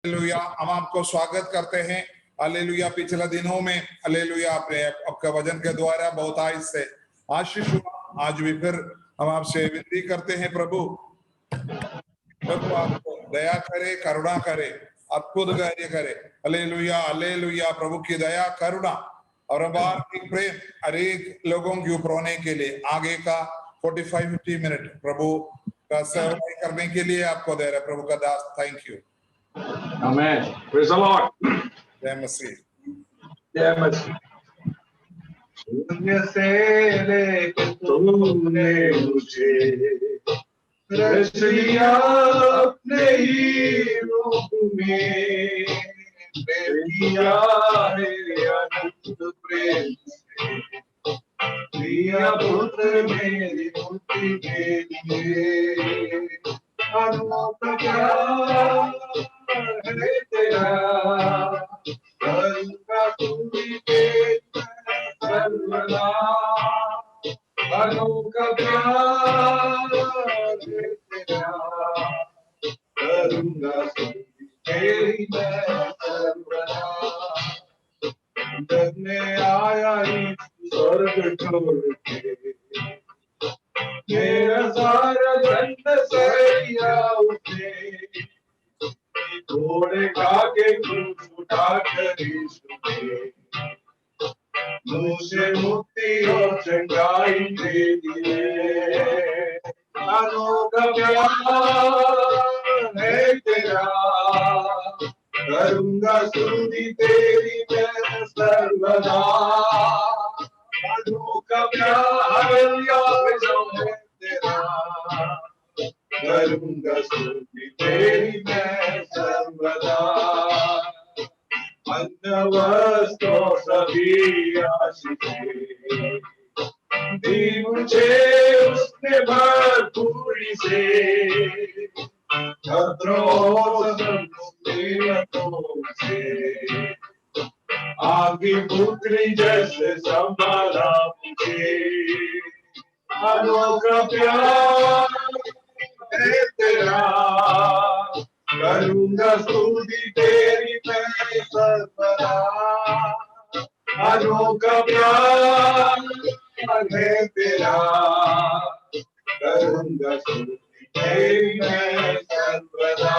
Hallelujah, हम आपको स्वागत करते हैं। हालेलुया, पिछले दिनों में हालेलुया आपने आपका वचन के द्वारा बहुत आशीष से आशीष हुआ। आज भी फिर हम आपसे विनती करते हैं प्रभु आपको दया करे, करुणा करे, अद्भुत कार्य करे। हालेलुया हालेलुया, प्रभु की दया करुणा और अपार की प्रेम हर एक लोगों के ऊपर होने के लिए आगे का 45-50 मिनट प्रभु का सेवा करने के लिए आपको दे रहे प्रभु का दास। Thank you. Amen. Praise the Lord. जय मसीह। जय मसीह। शून्य से लेके तूने मुझे रच लिया अपने ही रूप में, किया मेरे अनंत प्रेम से, दिया पुत्र मेरी मुक्ति के लिए। अनोखा प्यार है तेरा, करूँगा तुझी पे सर्वदा। अनोखा प्यार है तेरा, करूँगा तुझी पे सर्वदा। जब मैं आया ही स्वर्ग छोड़ के, मेरा सारा जन्म सैया उठे, घोड़े खाके क्रूस उठा कर यीशु मुझे मुक्ति और चंगाई दे दिए। अनोखा प्यार है तेरा, करूँगा स्तुति तेरी मैं सर्वदा। अनोखा प्यार है तेरा, करूँगा स्तुति तेरी मैं सर्वदा। अन्न वस्त्र सभी आशीषें दी मुझे उसने भरपूरी से, खतरों से आगे पुत्री जैसे संभाला मुझे। अनोखा प्यार है तेरा, करूँगा स्तुति तेरी मैं सर्वदा। अनोखा प्यार है तेरा, करूँगा स्तुति तेरी मैं सर्वदा।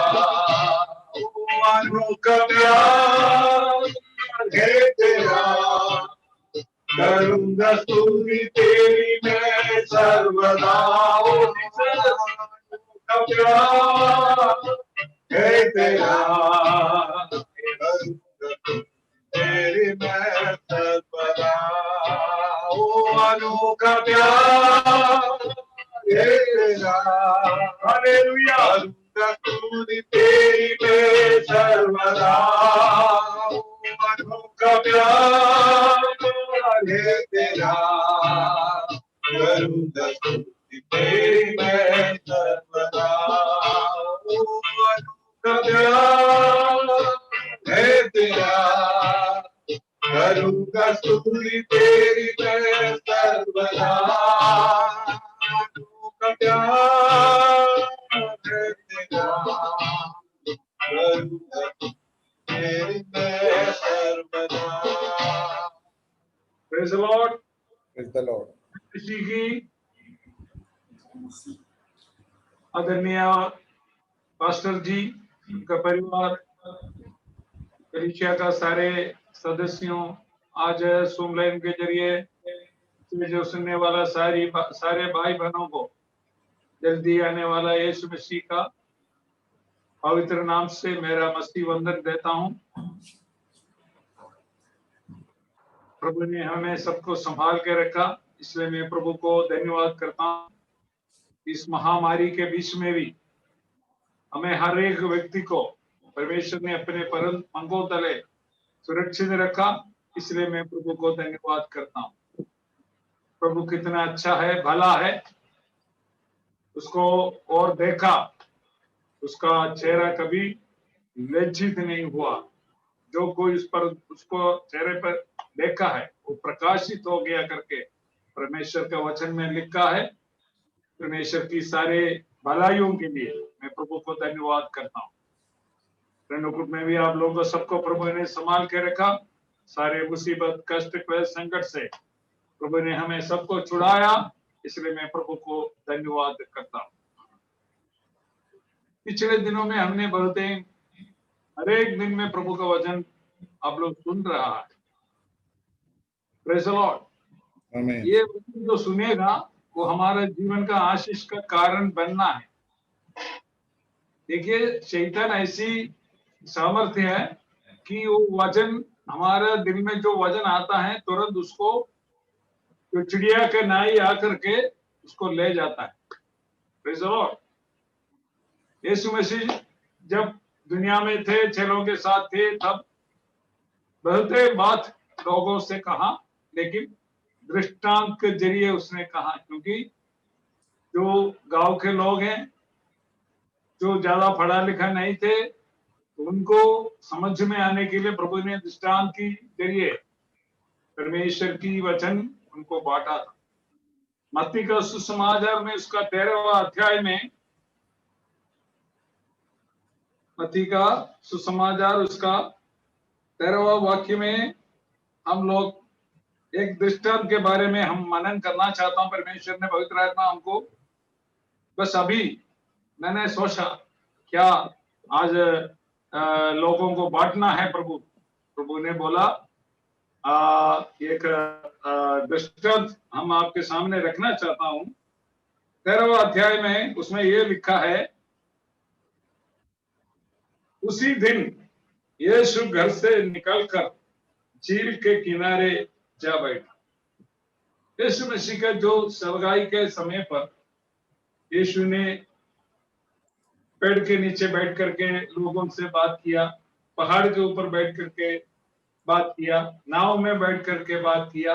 अनोखा प्यार है तेरा, करूँगा स्तुति तेरी मैं सर्वदा। अनोखा प्यार है तेरा, तेरी मैं सर्वदा। अनोखा प्यार है तेरा, हालेलुया, स्तुति तेरी मैं सर्वदा। अनोखा प्यार है तेरा, करूँगा स्तुति तेरी मैं सर्वदा। अनोखा प्यार है तेरा, करूँगा स्तुति तेरी मैं सर्वदा। अनोखा प्यार है तेरा, करूँगा तेरी मैं सर्वदा। Praise the Lord. Praise the Lord. किसी की आदरणीय पास्टर जी, उनका परिवार, कलीसिया का सारे सदस्यों, आज सूम लाइन के जरिए जो सुनने वाला सारे भाई बहनों को जल्दी आने वाला यीशु मसीह का पवित्र नाम से मेरा मसीह वंदन देता हूं। प्रभु ने हमें सबको संभाल के रखा, इसलिए मैं प्रभु को धन्यवाद करता हूं। इस महामारी के बीच में भी हमें हर एक व्यक्ति को परमेश्वर ने अपने परम पंखों तले सुरक्षित रखा, इसलिए मैं प्रभु को धन्यवाद करता हूं। प्रभु कितना अच्छा है, भला है, उसको और देखा, उसका चेहरा कभी लज्जित नहीं हुआ। जो कोई उसको चेहरे पर देखा है वो प्रकाशित हो गया करके परमेश्वर का वचन में लिखा है। परमेश्वर की सारे भलाइयों के लिए मैं प्रभु को धन्यवाद करता हूँ। रेणुकूट में भी आप लोगों को सबको प्रभु ने संभाल के रखा। सारे मुसीबत, कष्ट, क्लेश, संकट से प्रभु ने हमें सबको छुड़ाया, इसलिए मैं प्रभु को धन्यवाद करता हूँ। पिछले दिनों में हमने बहुत हर एक दिन में प्रभु का वचन आप लोग सुन रहा है। Praise the Lord. आमीन। ये वचन जो सुनेगा वो हमारे जीवन का आशीष का कारण बनना है। देखिए, शैतान ऐसी सामर्थ्य है कि वो वचन हमारे दिल में जो वचन आता है तुरंत उसको जो चिड़िया के नाई आकर के उसको ले जाता है। Praise the lord. यीशु मसीह जब दुनिया में थे, चेलों के साथ थे, तब बहुत बात लोगों से कहा, लेकिन दृष्टांत के जरिए उसने कहा, क्योंकि जो गांव के लोग हैं, जो ज्यादा पढ़ा लिखा नहीं थे, उनको समझ में आने के लिए प्रभु ने दृष्टांत के जरिए परमेश्वर की वचन उनको बांटा था। मत्ती का सुसमाचार में उसका 13वां अध्याय में, मत्ती का सुसमाचार उसका 13वां वाक्य में हम लोग एक दृष्टांत के बारे में हम मनन करना चाहता हूं। परमेश्वर ने, पवित्र आत्मा हमको बस अभी मैंने सोचा क्या आज लोगों को बांटना है। प्रभु ने बोला एक दृष्टांत हम आपके सामने रखना चाहता हूं। 13वां अध्याय में उसमें ये लिखा है, उसी दिन यीशु घर से निकलकर झील के किनारे जा बैठा। यीशु मसीह का जो सगाई के समय पर यीशु ने पेड़ के नीचे बैठ करके लोगों से बात किया, पहाड़ के ऊपर बैठ करके बात किया, नाव में बैठ करके बात किया।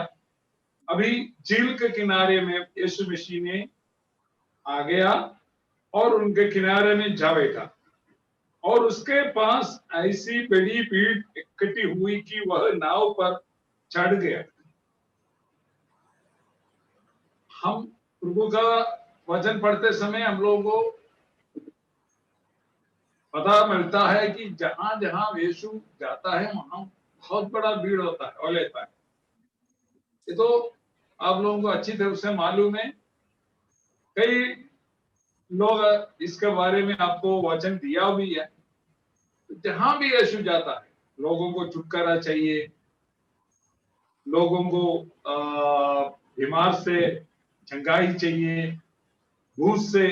अभी झील के किनारे में यीशु मसीह ने आ गया और उनके किनारे में जा बैठा, और उसके पास ऐसी बड़ी भीड़ इकट्ठी हुई कि वह नाव पर चढ़ गया। हम प्रभु का वचन पढ़ते समय हम लोगों को पता मिलता है कि जहां जहां यीशु जाता है वहां बहुत बड़ा भीड़ होता है और लेता है। ये तो आप लोगों को अच्छी तरह से मालूम है। कई लोग इसके बारे में आपको वचन दिया भी है। जहां भी यीशु जाता है लोगों को छुटकारा चाहिए, लोगों को बीमार से चंगाई चाहिए, भूत से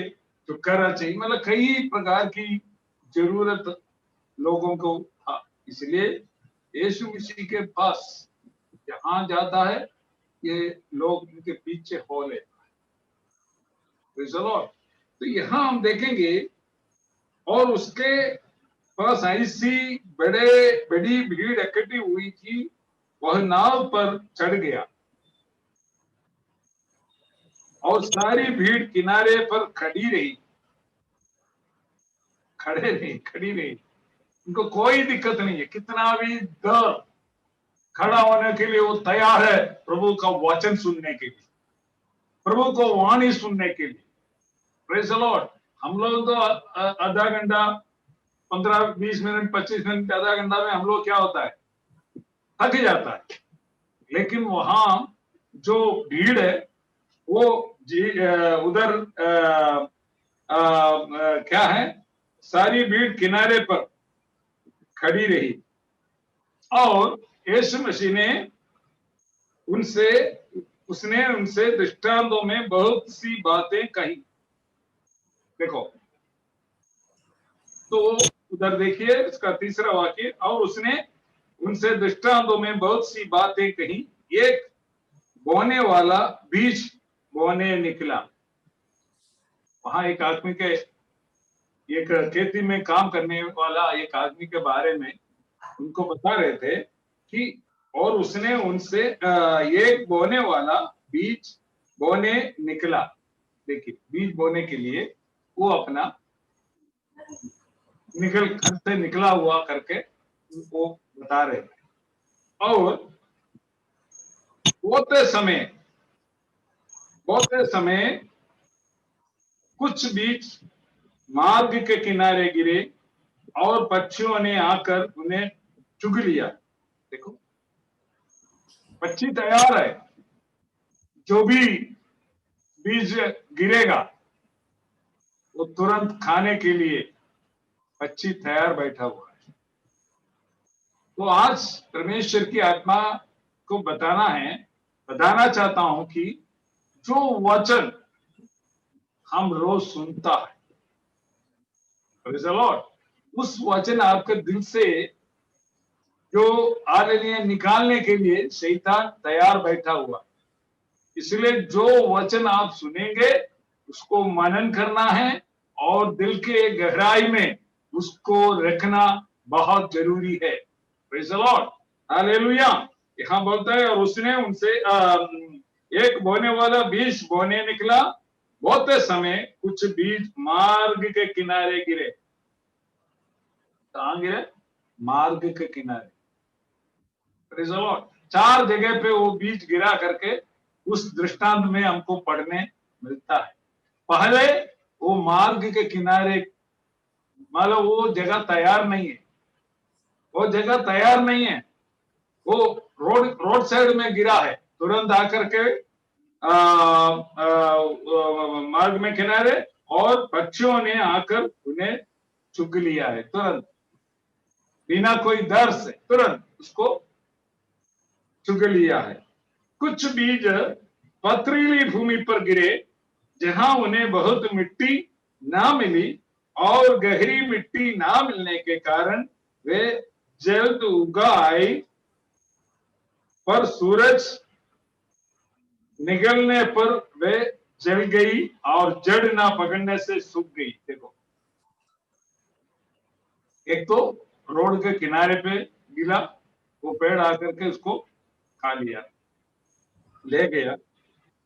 छुटकारा चाहिए, मतलब कई प्रकार की जरूरत लोगों को था। इसलिए यीशु मसीह के पास जहां जाता है ये लोग इनके पीछे हो लेता है। Praise the Lord. तो यहां हम देखेंगे, और उसके पास ऐसी बड़ी भीड़ इकट्ठी हुई कि वह नाव पर चढ़ गया, और सारी भीड़ किनारे पर खड़ी रही। खड़ी रही, उनको कोई दिक्कत नहीं है। कितना भी डर, खड़ा होने के लिए वो तैयार है प्रभु का वचन सुनने के लिए, प्रभु को वाणी सुनने के लिए। Praise the Lord. हम लोग तो आधा घंटा, 15-20 मिनट, 25 मिनट, आधा घंटा में हम लोग क्या होता है, थक जाता है। लेकिन वहां जो भीड़ है वो उधर क्या है, सारी भीड़ किनारे पर खड़ी रही, और यीशु मसीह ने उसने उनसे दृष्टांतों में बहुत सी बातें कही। देखो तो उधर देखिए इसका 3रा वाक्य, और उसने उनसे दृष्टांतों में बहुत सी बातें कही। एक बोने वाला बीज बोने निकला। वहां एक आदमी के, एक खेती में काम करने वाला एक आदमी के बारे में उनको बता रहे थे कि, और उसने उनसे एक बोने वाला बीज बोने निकला। देखिए, बीज बोने के लिए वो अपना घर से निकला हुआ करके वो बता रहे थे। और बोते समय कुछ बीज मार्ग के किनारे गिरे, और पक्षियों ने आकर उन्हें चुग लिया। देखो, पक्षी तैयार है, जो भी बीज गिरेगा वो तुरंत खाने के लिए पक्षी तैयार बैठा हुआ है। तो आज परमेश्वर की आत्मा को बताना चाहता हूं कि जो वचन हम रोज सुनता है, Praise the Lord, उस वचन आपके दिल से जो हालेलुया निकालने के लिए शैतान तैयार बैठा हुआ। इसलिए जो वचन आप सुनेंगे उसको मनन करना है और दिल के गहराई में उसको रखना बहुत जरूरी है। Praise the Lord, hallelujah. यहाँ बोलता है, और उसने उनसे एक बोने वाला बीज बोने निकला, बोते समय कुछ बीज मार्ग के किनारे गिरे। कहाँ गिरे? मार्ग के किनारे। Praise the Lord, 4 जगह पे वो बीज गिरा करके उस दृष्टांत में हमको पढ़ने मिलता है। पहले वो मार्ग के किनारे, मतलब वो जगह तैयार नहीं है, वो जगह तैयार नहीं है, वो रोड साइड में गिरा है, तुरंत आकर के मार्ग में किनारे, और पक्षियों ने आकर उन्हें चुग लिया है। तुरंत, बिना कोई डर से तुरंत उसको चुग लिया है। कुछ बीज पथरीली भूमि पर गिरे, जहां उन्हें बहुत मिट्टी ना मिली, और गहरी मिट्टी ना मिलने के कारण वे जल्द उगाए, पर सूरज निकलने पर वे जल गई और जड़ ना पकड़ने से सूख गई। देखो, एक तो रोड के किनारे पे गिरा, वो पेड़ आकर के उसको खा लिया, ले गया।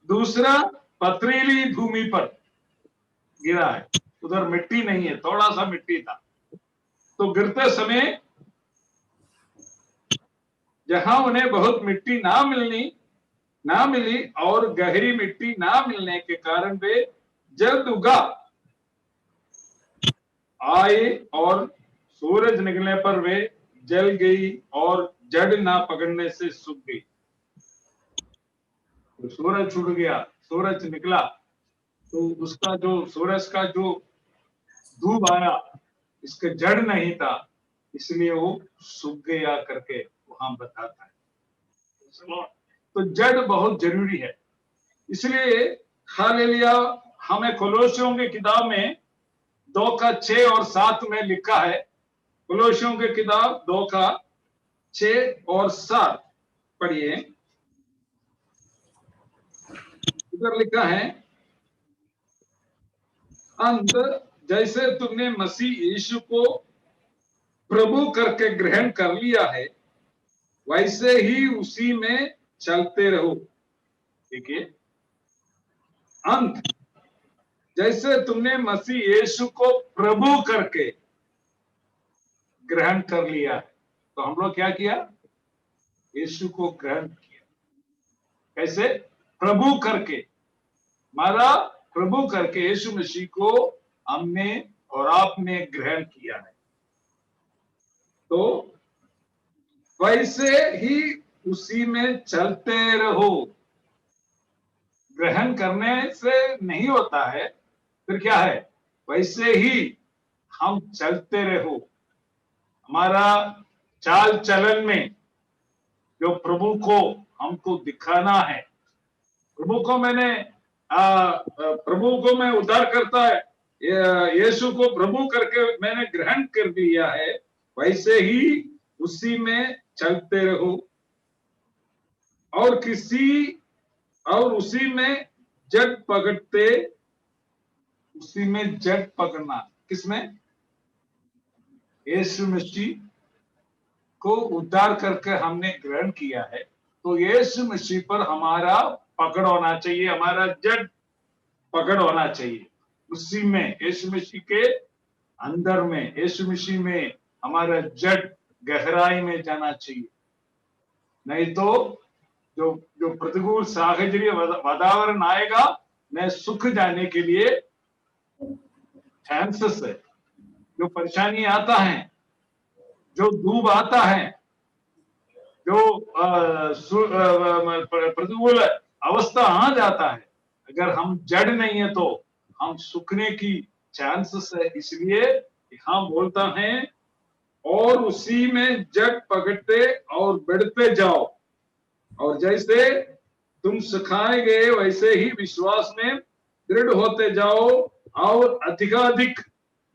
दूसरा, पथरीली भूमि पर गिरा है, उधर मिट्टी नहीं है, थोड़ा सा मिट्टी था, तो गिरते समय जहां उन्हें बहुत मिट्टी ना मिली और गहरी मिट्टी ना मिलने के कारण वे जल्द उगा आए, और सूरज निकलने पर वे जल गई और जड़ ना पकड़ने से सूख गई। तो सूरज छूट गया, सूरज निकला, तो उसका जो सूरज का जो धूप आया, इसके जड़ नहीं था, इसलिए वो सूख गया करके वहां बताता है। तो जड़ बहुत जरूरी है। इसलिए हालेलुया, हमें कोलोसियों की किताब में 2 का 6 और 7 में लिखा है। कोलोसियों की किताब 2 का 6 और 7 पढ़िए। इधर लिखा है, अंत जैसे तुमने मसीह यीशु को प्रभु करके ग्रहण कर लिया है, वैसे ही उसी में चलते रहो। ठीक है, अंत जैसे तुमने मसीह यीशु को प्रभु करके ग्रहण कर लिया है, तो हम लोग क्या किया? यीशु को ग्रहण किया। कैसे? प्रभु करके, हमारा प्रभु करके यीशु मसीह को हमने और आपने ग्रहण किया है। तो वैसे ही उसी में चलते रहो। ग्रहण करने से नहीं होता है, फिर क्या है? वैसे ही हम चलते रहो। हमारा चाल चलन में जो प्रभु को हमको दिखाना है, प्रभु को मैं उद्धार करता है, यीशु को प्रभु करके मैंने ग्रहण कर लिया है, वैसे ही उसी में चलते रहो, और उसी में जड़ पकड़ते। उसी में जड़ पकड़ना किसमें? यीशु मसीह को उद्धार करके हमने ग्रहण किया है, तो यीशु मसीह पर हमारा पकड़ होना चाहिए, हमारा जड़ पकड़ होना चाहिए। उसी में, यीशु मसीह के अंदर में, यीशु मसीह में हमारा जड़ गहराई में जाना चाहिए। नहीं तो जो प्रतिकूल साहचर्य वातावरण आएगा, मैं सुख जाने के लिए चांसेस है। जो परेशानी आता है, जो डूब आता है, जो प्रतिकूल अवस्था आ जाता है, अगर हम जड़ नहीं है तो हम सूखने की चांसेस है। इसलिए यहाँ बोलता है और उसी में जड़ पकड़ते और बढ़ते जाओ, और जैसे तुम सिखाए गए वैसे ही विश्वास में दृढ़ होते जाओ और अधिकाधिक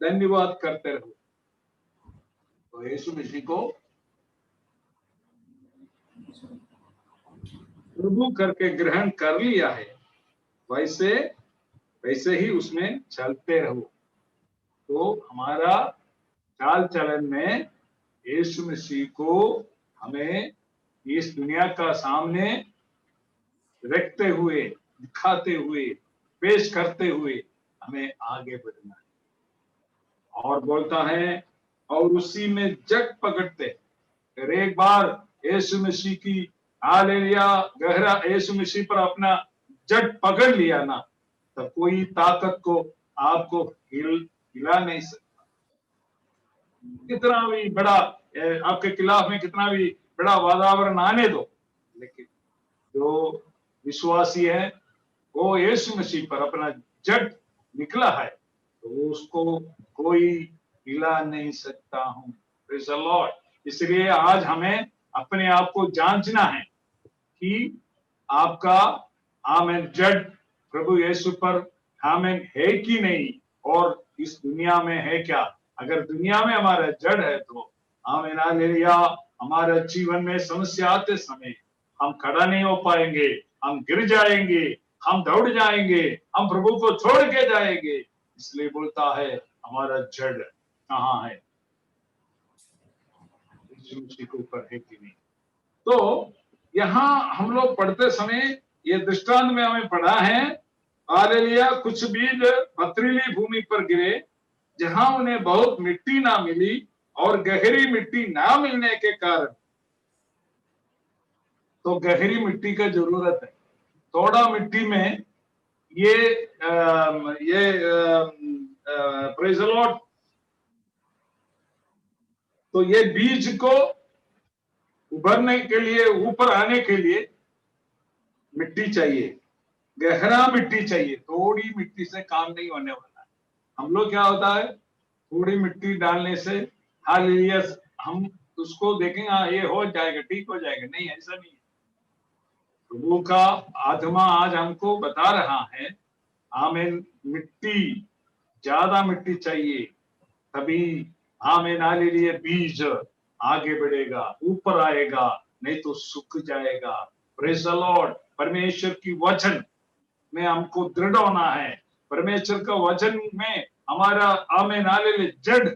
धन्यवाद करते रहो। तो यीशु मसीह को प्रभु करके ग्रहण कर लिया है, वैसे वैसे ही उसमें चलते रहो। तो हमारा चाल चलन में यीशु मसीह को हमें इस दुनिया का सामने रखते हुए, दिखाते हुए, पेश करते हुए हमें आगे बढ़ना है। और बोलता है और उसी में जग पकड़ते। फिर एक बार यीशु मसीह की हालेलुया गहरा यीशु मसीह पर अपना जग पकड़ लिया ना, तब कोई ताकत को आपको हिला नहीं सकता। कितना भी बड़ा आपके खिलाफ में कितना भी बड़ा वातावरण आने दो, लेकिन जो विश्वासी है वो यीशु मसीह पर अपना जड़ निकला है, तो उसको कोई हिला नहीं सकता हूं। Praise the Lord. इसलिए आज हमें अपने आप को जांचना है कि आपका आमेन जड़ प्रभु यीशु पर आमेन है कि नहीं, और इस दुनिया में है क्या। अगर दुनिया में हमारा जड़ है तो आमेन हालेलुया, हमारे जीवन में समस्या आते समय हम खड़ा नहीं हो पाएंगे, हम गिर जाएंगे, हम दौड़ जाएंगे, हम प्रभु को छोड़ के जाएंगे। इसलिए बोलता है हमारा जड़ कहाँ है, यीशु मसीह के ऊपर है कि नहीं। तो यहाँ हम लोग पढ़ते समय ये दृष्टांत में हमें पढ़ा है, हालेलुया, कुछ बीज पथरीली भूमि पर गिरे, जहां उन्हें बहुत मिट्टी ना मिली और गहरी मिट्टी ना मिलने के कारण, तो गहरी मिट्टी का जरूरत है। थोड़ा मिट्टी में ये प्रेज़ द लॉर्ड, तो ये बीज को उभरने के लिए, ऊपर आने के लिए मिट्टी चाहिए, गहरा मिट्टी चाहिए। थोड़ी मिट्टी से काम नहीं होने वाला है। हम लोग क्या होता है, थोड़ी मिट्टी डालने से हालेलुया हम उसको देखेंगे हाँ ये हो जाएगा, ठीक हो जाएगा। नहीं, ऐसा नहीं है। प्रभु का आत्मा आज हमको बता रहा है आमेन, मिट्टी, ज्यादा मिट्टी चाहिए, तभी आमेन हालेलुया बीज आगे बढ़ेगा, ऊपर आएगा, नहीं तो सूख जाएगा। Praise the Lord. परमेश्वर की वचन में हमको दृढ़ होना है, परमेश्वर का वचन में हमारा आमेन हालेलुया जड़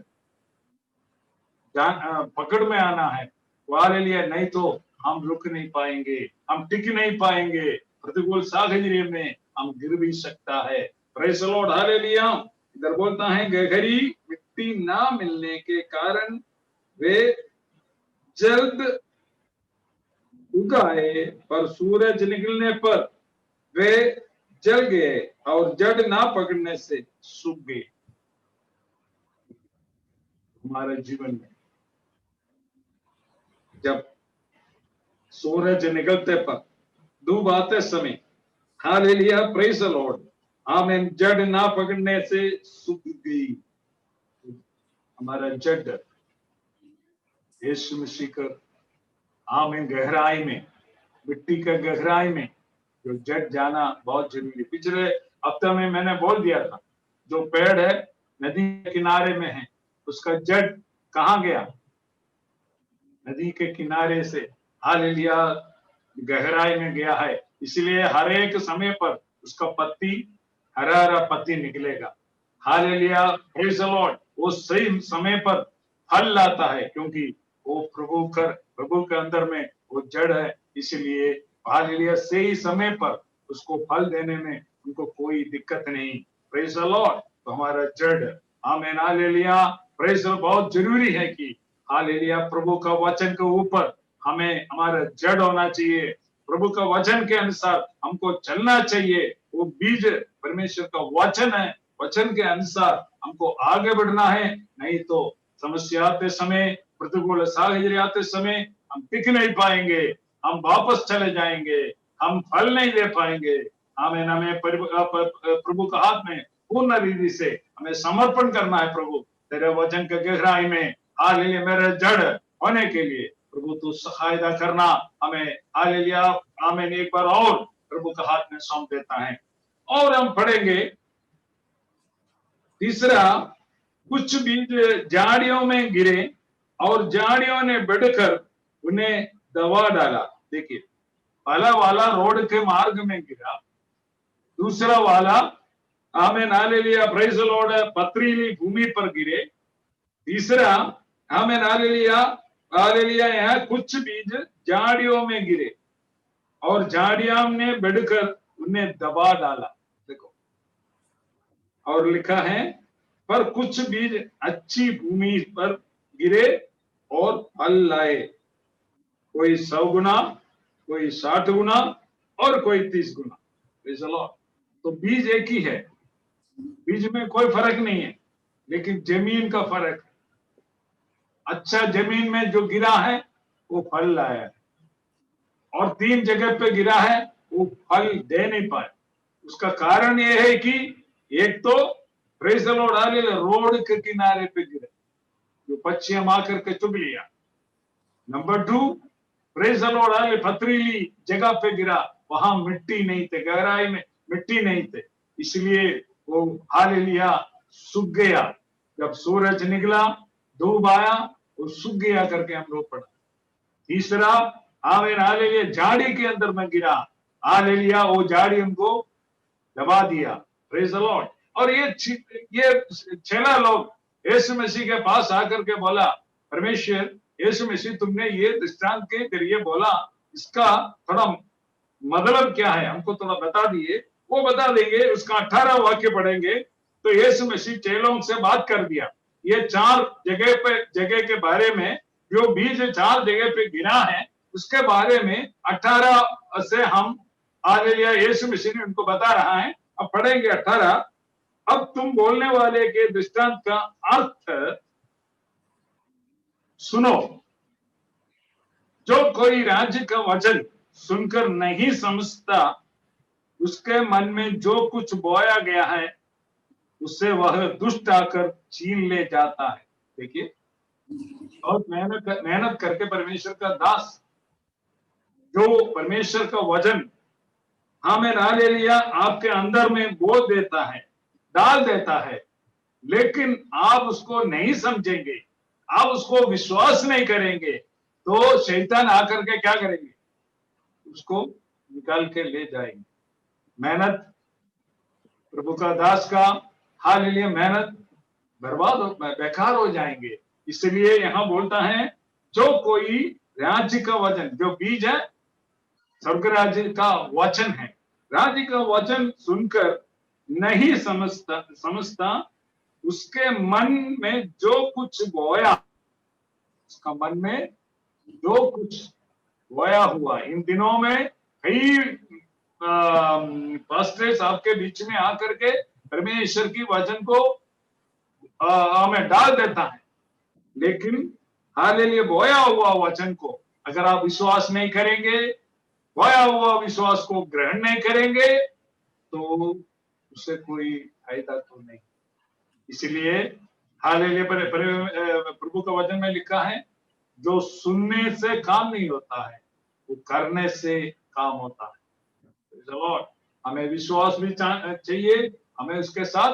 पकड़ में आना है, हालेलुया, नहीं तो हम रुक नहीं पाएंगे, हम टिक नहीं पाएंगे। प्रतिकूल साहचर्य में हम गिर भी सकता है। Praise the lord, hallelujah. इधर बोलता है गहरी मिट्टी ना मिलने के कारण वे जल्द उगाए, पर सूरज निकलने पर वे जल गए और जड़ ना पकड़ने से सूख गए। हमारे जीवन में जब सूरज निकलते पर, डूब आते समय, हालेलुया, प्रेज़ द लॉर्ड, आमीन, जड़ ना पकड़ने से सूख गई। हमारा जड़ यीशु मसीह का आमीन गहराई में, मिट्टी का गहराई में जो जड़ जाना बहुत जरूरी। पिछले हफ्ते में मैंने बोल दिया था, जो पेड़ है नदी के किनारे में है, उसका जड़ कहाँ गया, नदी के किनारे से हालेलुया गहराई में गया है। इसलिए हर एक समय पर उसका पत्ती, हरा हरा पत्ती निकलेगा। Hallelujah, praise the Lord. वो सही समय पर फल लाता है, क्योंकि वो प्रभु के अंदर में वो जड़ है। इसलिए हालेलुया सही समय पर उसको फल देने में उनको कोई दिक्कत नहीं। Praise the Lord. तो हमारा जड़, आमीन हालेलुया, प्रेज़ द लॉर्ड, बहुत जरूरी है कि हालेलुया प्रभु का वचन के ऊपर हमें हमारा जड़ होना चाहिए। प्रभु का वचन के अनुसार हमको चलना चाहिए। वो बीज परमेश्वर का वचन है, वचन के अनुसार हमको आगे बढ़ना है, नहीं तो समस्या आते समय, प्रतिकूल साहचर्य आते समय हम टिक नहीं पाएंगे, हम वापस चले जाएंगे, हम फल नहीं दे पाएंगे। आमीन। हमें प्रभु का हाथ में पूर्ण रीति से हमें समर्पण करना है। प्रभु तेरे वचन के गहराई में हालेलुया मेरे जड़ होने के लिए प्रभु तू सहायता करना हमें। हालेलुया आमीन। एक बार और प्रभु का हाथ में सौंप देता है। और हम पढ़ेंगे तीसरा, कुछ बीज झाड़ियों में गिरे और झाड़ियों ने बढ़कर उन्हें दबा डाला। देखिए, पहला वाला रोड के मार्ग में गिरा, दूसरा वाला आमीन हालेलुया प्रेज द लॉर्ड पथरीली भूमि पर गिरे, तीसरा आमीन हालेलुया हालेलुया यहाँ कुछ बीज झाड़ियों में गिरे और झाड़ियों ने बढ़कर उन्हें दबा डाला। देखो, और लिखा है पर कुछ बीज अच्छी भूमि पर गिरे और फल लाए, कोई 100 गुना, कोई 60 गुना और कोई 30 गुना। Praise the Lord. तो बीज एक ही है, बीज में कोई फर्क नहीं है, लेकिन जमीन का फर्क है। अच्छा जमीन में जो गिरा है वो फल लाया है, और 3 जगह पे गिरा है वो फल दे नहीं पाए। उसका कारण ये है कि एक तो praise the lord hallelujah road के किनारे पे गिरे, जो पक्षियां आकर के चुग लिया। Number 2 praise the lord hallelujah पथरीली जगह पे गिरा, वहां मिट्टी नहीं थे, गहराई में मिट्टी नहीं थे, इसलिए वो हालेलुया सूख गया। जब सूरज निकला, धूप आया, वो सूख गया करके हम लोग पढ़ा। तीसरा आमीन हालेलुया झाड़ी के अंदर में गिरा, हालेलुया वो झाड़ी उनको दबा दिया। Praise the Lord. और ये 6 लोग यीशु मसीह के पास आकर के बोला, परमेश्वर यीशु मसीह तुमने ये दृष्टांत के जरिए बोला, इसका थोड़ा मतलब क्या है, हमको थोड़ा बता दिए। वो बता देंगे, उसका 18 वाक्य पढ़ेंगे तो यीशु मसीह चेलों से बात कर दिया। ये 4 जगह के बारे में, जो बीज 4 जगह पे गिरा है उसके बारे में 18 से हम हालेलुया यीशु मसीह ने उनको बता रहा है। अब पढ़ेंगे 18। अब तुम बोलने वाले के दृष्टांत का अर्थ सुनो। जो कोई राज्य का वचन सुनकर नहीं समझता, उसके मन में जो कुछ बोया गया है उससे वह दुष्ट आकर छीन ले जाता है। देखिए, बहुत मेहनत करके परमेश्वर का दास जो परमेश्वर का वचन हमें हालेलुया आपके अंदर में बो देता है, डाल देता है, लेकिन आप उसको नहीं समझेंगे, आप उसको विश्वास नहीं करेंगे, तो शैतान आकर के क्या करेंगे, उसको निकाल के ले जाएंगे। मेहनत प्रभु का दास का हालेलुया मेहनत बर्बाद हो, बेकार हो जाएंगे। इसलिए यहां बोलता है जो कोई राज्य का वचन, जो बीज है स्वर्ग राज्य का वचन है, राज्य का वचन सुनकर नहीं समझता, उसके मन में जो कुछ बोया, उसका मन में जो कुछ बोया हुआ। इन दिनों में कई पास्टर्स आपके बीच में आकर के परमेश्वर की वचन को हमें डाल देता है, लेकिन हालेलुया बोया हुआ वचन को अगर आप विश्वास नहीं करेंगे, बोया हुआ विश्वास को ग्रहण नहीं करेंगे, तो उससे कोई फायदा तो नहीं। इसलिए हालेलुया प्रभु का वचन में लिखा है, जो सुनने से काम नहीं होता है, वो करने से काम होता है। हमें विश्वास भी चाहिए, हमें उसके साथ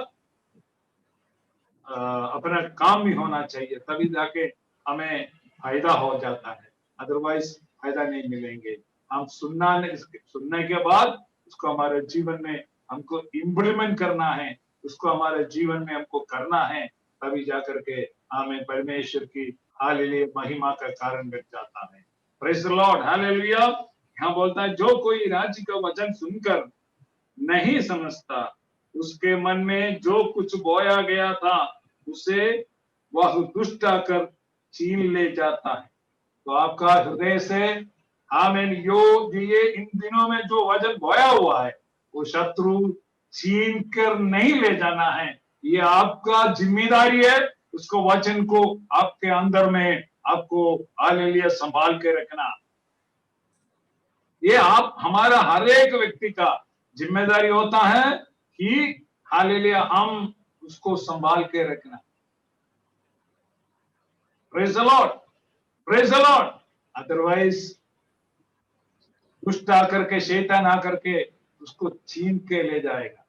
अपना काम भी होना चाहिए, तभी जाके हमें फायदा हो जाता है, अदरवाइज फायदा नहीं मिलेंगे। हम सुनने के बाद उसको हमारे जीवन में हमको इम्प्लीमेंट करना है, उसको हमारे जीवन में हमको करना है, तभी जाकर के हमें परमेश्वर की हालेलुया महिमा का कारण बन जाता है। Praise the lord hallelujah. यहाँ बोलता है जो कोई राज्य का वचन सुनकर नहीं समझता, उसके मन में जो कुछ बोया गया था उसे वह दुष्ट आकर छीन ले जाता है। तो आपका हृदय से आमीन ये इन दिनों में जो वचन बोया हुआ है वो शत्रु छीन कर नहीं ले जाना है, ये आपका जिम्मेदारी है, उसको वचन को आपके अंदर में आपको हालेलुया संभाल के रखना। ये आप हमारा हर एक व्यक्ति का जिम्मेदारी होता है कि हालेलुया हम उसको संभाल के रखना। Praise the Lord, praise the Lord. Otherwise दुष्ट आकर के, शैतान आकर के उसको छीन के ले जाएगा।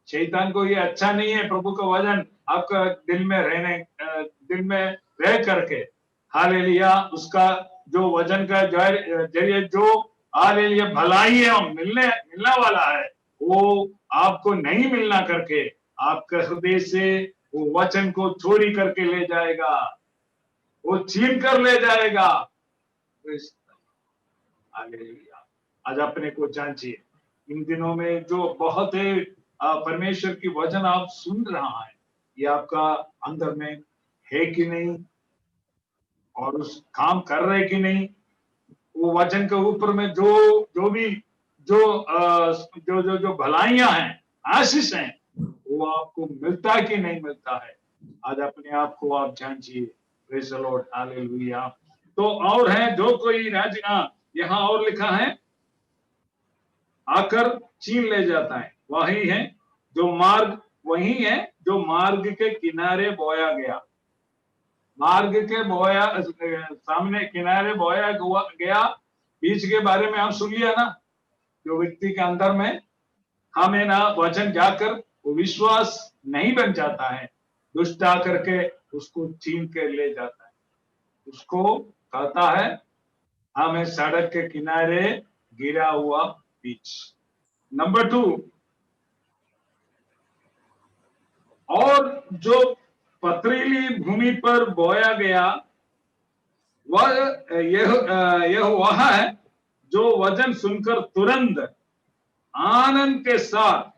शैतान को ये अच्छा नहीं है प्रभु का वचन आपका दिल में रह करके हालेलुया उसका जो वचन का जरिए जो हालेलुया भलाई है मिलने वाला है, वो आपको नहीं मिलना करके आपके हृदय से वो वचन को चोरी करके ले जाएगा, वो छीन कर ले जाएगा। हालेलुया। आज अपने को जांचिए, इन दिनों में जो बहुत है परमेश्वर की वचन आप सुन रहा है, ये आपका अंदर में है कि नहीं, और उस काम कर रहे कि नहीं। वो वचन के ऊपर में जो भी जो भलाइयां हैं, आशीष हैं, वो आपको मिलता है कि नहीं मिलता है। आज अपने आप को आप जांचिए। Praise the lord, hallelujah. तो और है जो कोई राजा, यहाँ और लिखा है आकर छीन ले जाता है, वही है जो मार्ग के किनारे बोया गया। मार्ग के सामने किनारे बोया गया बीज के बारे में आप सुन लिया ना। जो व्यक्ति के अंदर में हमें ना वचन जाकर वो विश्वास नहीं बन जाता है, दुष्ट आकर के उसको छीन के ले जाता है। उसको कहता है हमें सड़क के किनारे गिरा हुआ बीज। नंबर 2, और जो पथरीली भूमि पर बोया गया यह वह है जो वचन सुनकर तुरंत आनंद के साथ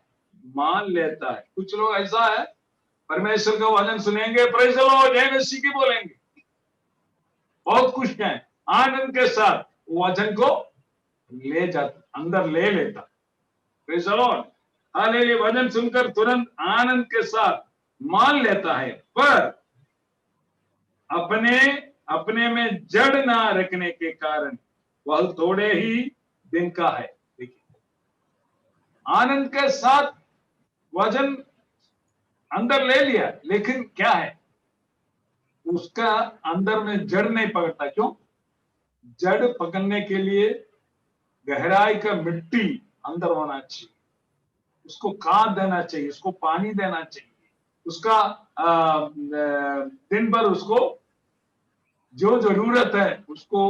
मान लेता है। कुछ लोग ऐसा है, परमेश्वर का वचन सुनेंगे, प्रेज़ द लॉर्ड, जय मसीह की बोलेंगे, बहुत खुश हैं, आनंद के साथ वचन को ले जाता, अंदर ले लेता। Praise the lord, hallelujah. वचन सुनकर तुरंत आनंद के साथ मान लेता है, पर अपने में जड़ ना रखने के कारण वह थोड़े ही दिन का है। देखिए, आनंद के साथ वचन अंदर ले लिया, लेकिन क्या है, उसका अंदर में जड़ नहीं पकड़ता। क्यों? जड़ पकड़ने के लिए गहराई का मिट्टी अंदर होना चाहिए, उसको खाद देना चाहिए, उसको पानी देना चाहिए, उसका दिन भर उसको जो जरूरत है उसको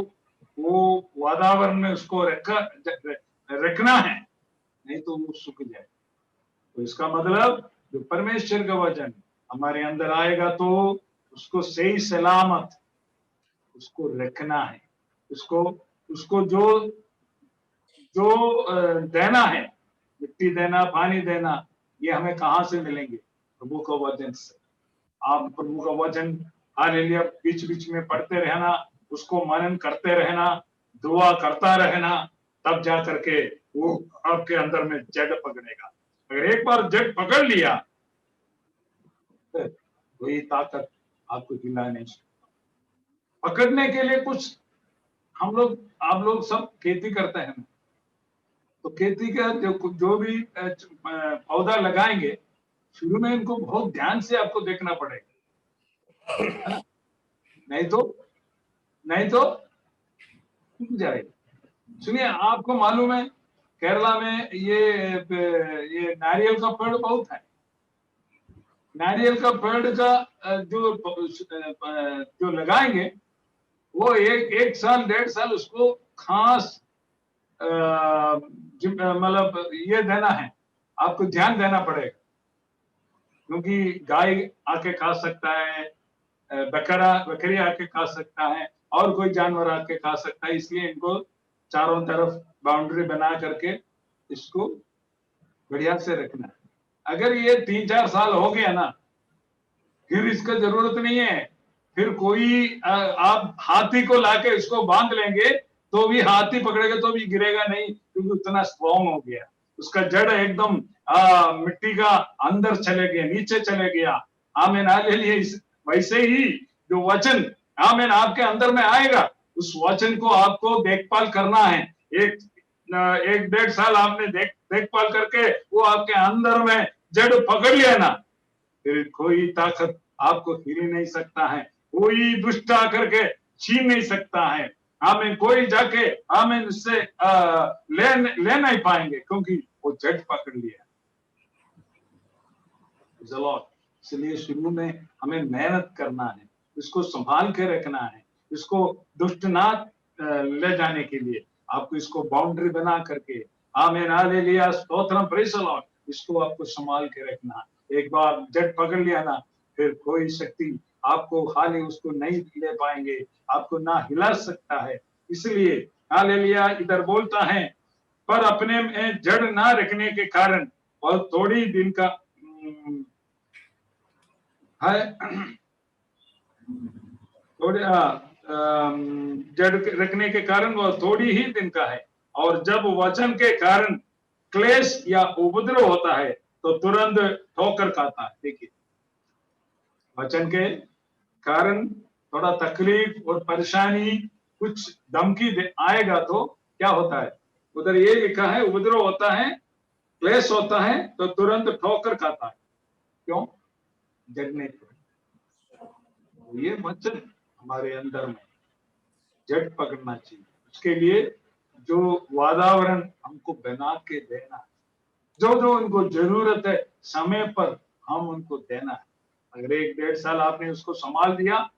वो वातावरण में उसको रखना है, नहीं तो वो सूख जाए। तो इसका मतलब जो परमेश्वर का वचन हमारे अंदर आएगा तो उसको सही सलामत उसको रखना है। उसको जो देना है, मिट्टी देना, पानी देना, ये हमें कहां से मिलेंगे? प्रभु का वचन से। आप प्रभु का वचन हालेलुया बीच बीच में पढ़ते रहना, उसको मनन करते रहना, दुआ करता रहना, तब जा करके वो आपके अंदर में जड़ पकड़ेगा। अगर एक बार जड़ पकड़ लिया तो वही ताकत आपको हिला नहीं सकती। पकड़ने के लिए कुछ आप लोग सब खेती करते हैं, तो खेती का जो भी पौधा लगाएंगे, शुरू में इनको बहुत ध्यान से आपको देखना पड़ेगा, नहीं तो टूट जाएगा। सुनिए, आपको मालूम है केरला में ये नारियल का पेड़ बहुत है। नारियल का पेड़ का जो लगाएंगे, वो एक साल 1.5 साल उसको खास मतलब ये देना है, आपको ध्यान देना पड़ेगा, क्योंकि गाय आके खा सकता है, बकरी आके खा सकता है, और कोई जानवर आके खा सकता है। इसलिए इनको चारों तरफ बाउंड्री बना करके इसको बढ़िया से रखना है। अगर ये 3-4 साल हो गया ना, फिर इसका जरूरत नहीं है। फिर कोई आप हाथी को लाके इसको बांध लेंगे तो भी हाथी पकड़ेगा तो भी गिरेगा नहीं, क्योंकि उतना स्ट्रॉन्ग हो गया, उसका जड़ एकदम मिट्टी का अंदर चले गया, नीचे चले गया। आमीन हालेलुया। वैसे ही जो वचन आमीन आपके अंदर में आएगा, उस वचन को आपको देखभाल करना है। एक 1.5 साल आपने देखभाल करके वो आपके अंदर में जड़ पकड़ लिया ना, फिर कोई ताकत आपको हिल नहीं सकता है, कोई दुष्ट आकर के छीन नहीं सकता है। हमें कोई जाके हमें उससे ले नहीं पाएंगे, क्योंकि वो जड़ पकड़ लिया। इसलिए शुरू में हमें मेहनत करना है, इसको संभाल के रखना है, इसको दुष्ट ना ले जाने के लिए आपको इसको बाउंड्री बना करके आमीन hallelujah stotram praise the Lord, इसको आपको संभाल के रखना। एक बार जड़ पकड़ लिया ना, फिर कोई शक्ति आपको खाली उसको नहीं ले पाएंगे, आपको ना हिला सकता है। इसलिए हालेलुया इधर बोलता है, पर अपने में जड़ ना रखने के कारण और थोड़ी दिन का है, थोड़े जड़ रखने के कारण वह थोड़ी ही दिन का है, और जब वचन के कारण क्लेश या उपद्रव होता है तो तुरंत ठोकर खाता है। देखिए, वचन के कारण थोड़ा तकलीफ और परेशानी, कुछ धमकी आएगा तो क्या होता है, उधर ये लिखा है उपद्रव होता है, क्लेश होता है तो तुरंत ठोकर खाता है। क्यों? जड़ने को। ये वचन हमारे अंदर में जड़ पकड़ना चाहिए। उसके लिए जो वातावरण हमको बना के देना है, जो जो उनको जरूरत है समय पर हम उनको देना है। अगर 1-1.5 साल आपने उसको संभाल दिया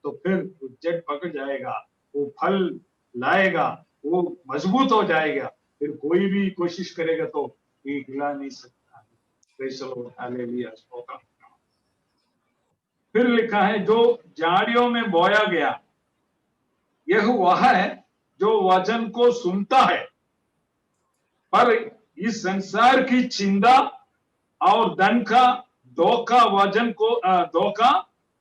तो फिर वो जड़ पकड़ जाएगा, वो फल लाएगा, वो मजबूत हो जाएगा, फिर कोई भी कोशिश करेगा तो ये हिला नहीं सकता। Praise the lord hallelujah stotram. फिर लिखा है, जो झाड़ियों में बोया गया यह वह है जो वचन को सुनता है, पर इस संसार की चिंता और धन का धोखा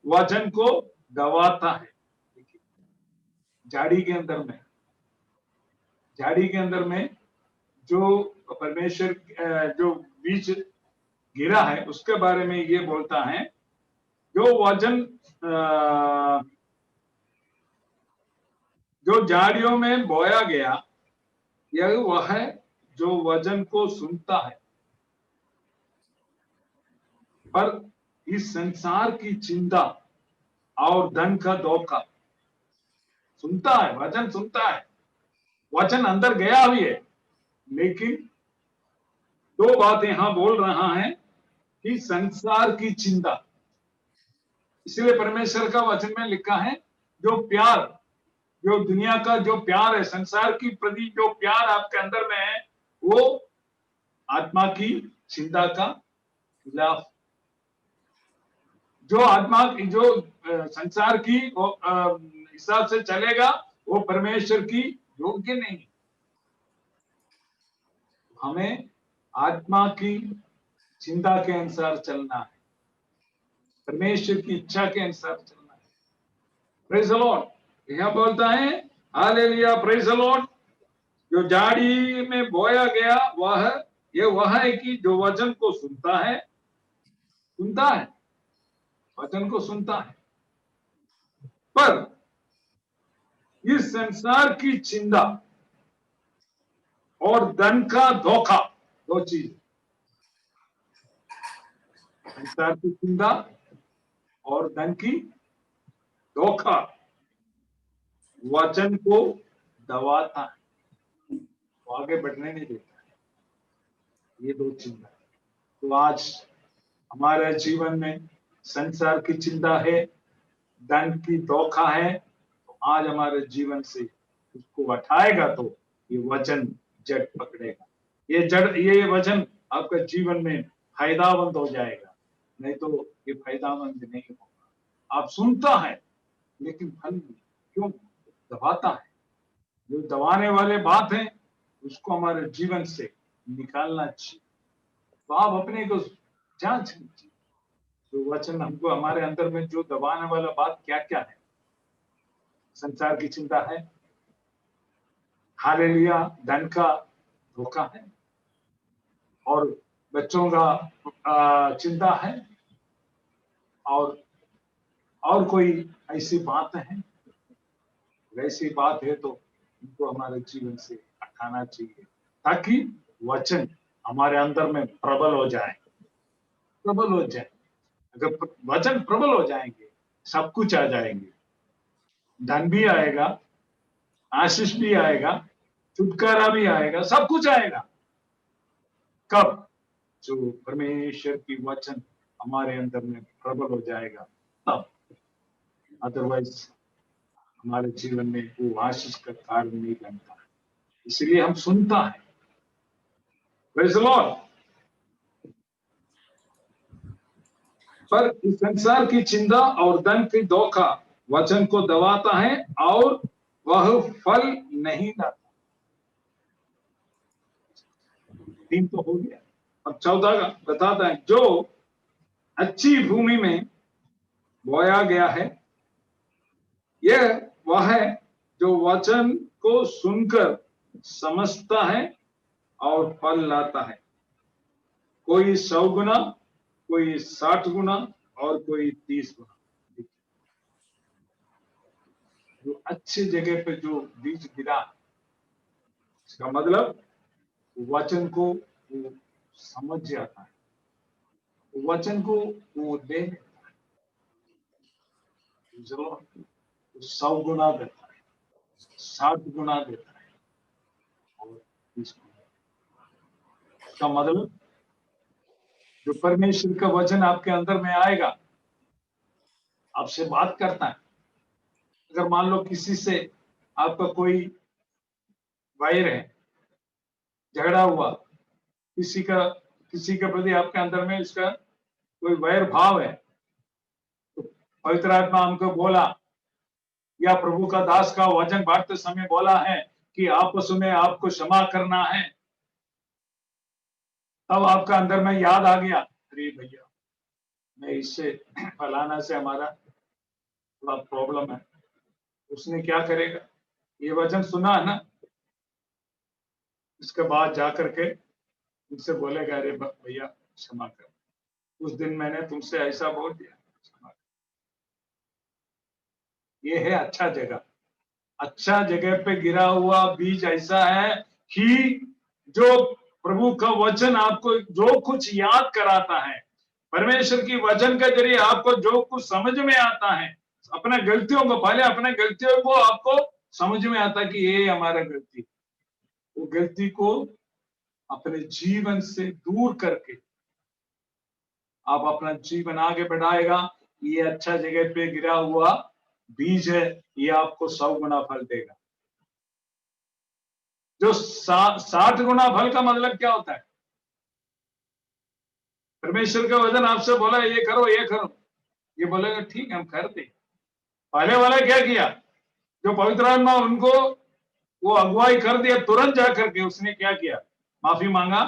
वचन को दबाता है। झाड़ी के अंदर में जो परमेश्वर जो बीज गिरा है उसके बारे में ये बोलता है, जो वचन जो झाड़ियों में बोया गया यह वह है जो वचन को सुनता है, पर इस संसार की चिंता और धन का धोखा सुनता है। वचन सुनता है, वचन अंदर गया भी है, लेकिन दो बात यहां बोल रहा है कि संसार की चिंता। इसलिए परमेश्वर का वचन में लिखा है, जो प्यार, जो दुनिया का जो प्यार है, संसार की प्रति जो प्यार आपके अंदर में है, वो आत्मा की चिंता का खिलाफ। जो आत्मा जो संसार की हिसाब से चलेगा वो परमेश्वर की योग्य नहीं। हमें आत्मा की चिंता के अनुसार चलना है, परमेश्वर की इच्छा के अनुसार चलना है। Praise the Lord. यहां बोलता है हालेलुया प्रेज़ द लॉर्ड, जो झाड़ी में बोया गया वह है कि जो वचन को सुनता है, वचन को सुनता है, पर इस संसार की चिंता और धन का धोखा, दो चीज, संसार की चिंता और धन की धोखा वचन को दबाता है, वो आगे बढ़ने नहीं देता है। ये दो चिंता। तो आज हमारे जीवन में संसार की चिंता है, धन की धोखा है, तो आज हमारे जीवन से उसको हटाएगा तो ये वचन जड़ पकड़ेगा। ये वचन आपका जीवन में फायदामंद हो जाएगा, नहीं तो ये फायदामंद नहीं होगा। आप सुनता है लेकिन फल नहीं, क्यों? दबाता है। जो दबाने वाले बात है उसको हमारे जीवन से निकालना चाहिए। तो आप अपने को जांच लीजिए, जो वचन हमको हमारे अंदर में जो दबाने वाला बात क्या क्या है। संसार की चिंता है, हालेलुया धन का धोखा है, और बच्चों का चिंता है, और कोई ऐसी बात है, वैसी बात है तो उनको हमारे जीवन से हटाना चाहिए, ताकि वचन हमारे अंदर में प्रबल हो जाए, प्रबल हो जाए। अगर वचन प्रबल हो जाएंगे, सब कुछ आ जाएंगे, धन भी आएगा, आशीष भी आएगा, छुटकारा भी आएगा, सब कुछ आएगा। कब? जो परमेश्वर की वचन हमारे अंदर में प्रबल हो जाएगा तब। अदरवाइज हमारे जीवन में वो आशीष का कारण नहीं बनता है। इसलिए हम सुनता है। Praise the Lord। पर इस संसार की चिंता और धन की धोखा वचन को दबाता है और वह फल नहीं लाता। 3 तो हो गया, अब 14 का बताता है, जो अच्छी भूमि में बोया गया है, यह वह है जो वचन को सुनकर समझता है और फल लाता है, कोई 100 गुना, कोई 60 गुना और कोई 30 गुना। जो अच्छी जगह पे जो बीज गिरा, इसका मतलब वचन को वो समझ जाता है, वचन को वो ले लेता है, जो 100 गुना देता है, 60 गुना देता है और 30 गुना। इसका मतलब जो परमेश्वर का वचन आपके अंदर में आएगा, आपसे बात करता है। अगर मान लो किसी से आपका कोई वैर है, झगड़ा हुआ, किसी के प्रति आपके अंदर में इसका कोई वैर भाव है, तो पवित्र आत्मा हमको बोला या प्रभु का दास का वचन बांटते समय बोला है कि आपस में आपको क्षमा करना है, तब आपका अंदर में याद आ गया, अरे भैया मैं इससे फलाना से हमारा थोड़ा प्रॉब्लम है। उसने क्या करेगा? ये वचन सुना है ना, इसके बाद जाकर के उनसे बोलेगा, अरे भैया क्षमा कर, उस दिन मैंने तुमसे ऐसा बोल दिया, क्षमा कर। ये है अच्छा जगह। अच्छा जगह पे गिरा हुआ बीज ऐसा है कि जो प्रभु का वचन आपको जो कुछ याद कराता है, परमेश्वर की वचन के जरिए आपको जो कुछ समझ में आता है, अपने गलतियों को, पहले अपने गलतियों को आपको समझ में आता कि ये हमारा गलती, वो गलती को अपने जीवन से दूर करके आप अपना जीवन आगे बढ़ाएगा। ये अच्छा जगह पे गिरा हुआ बीज है, ये आपको 100 गुना फल देगा। जो 60 गुना फल का मतलब क्या होता है? परमेश्वर का वचन आपसे बोला ये करो ये करो, ये बोलेगा ठीक है हम करते। पहले वाला क्या किया? जो पवित्र आत्मा उनको वो अगुवाई कर दिया, तुरंत जाकर के उसने क्या किया? माफी मांगा,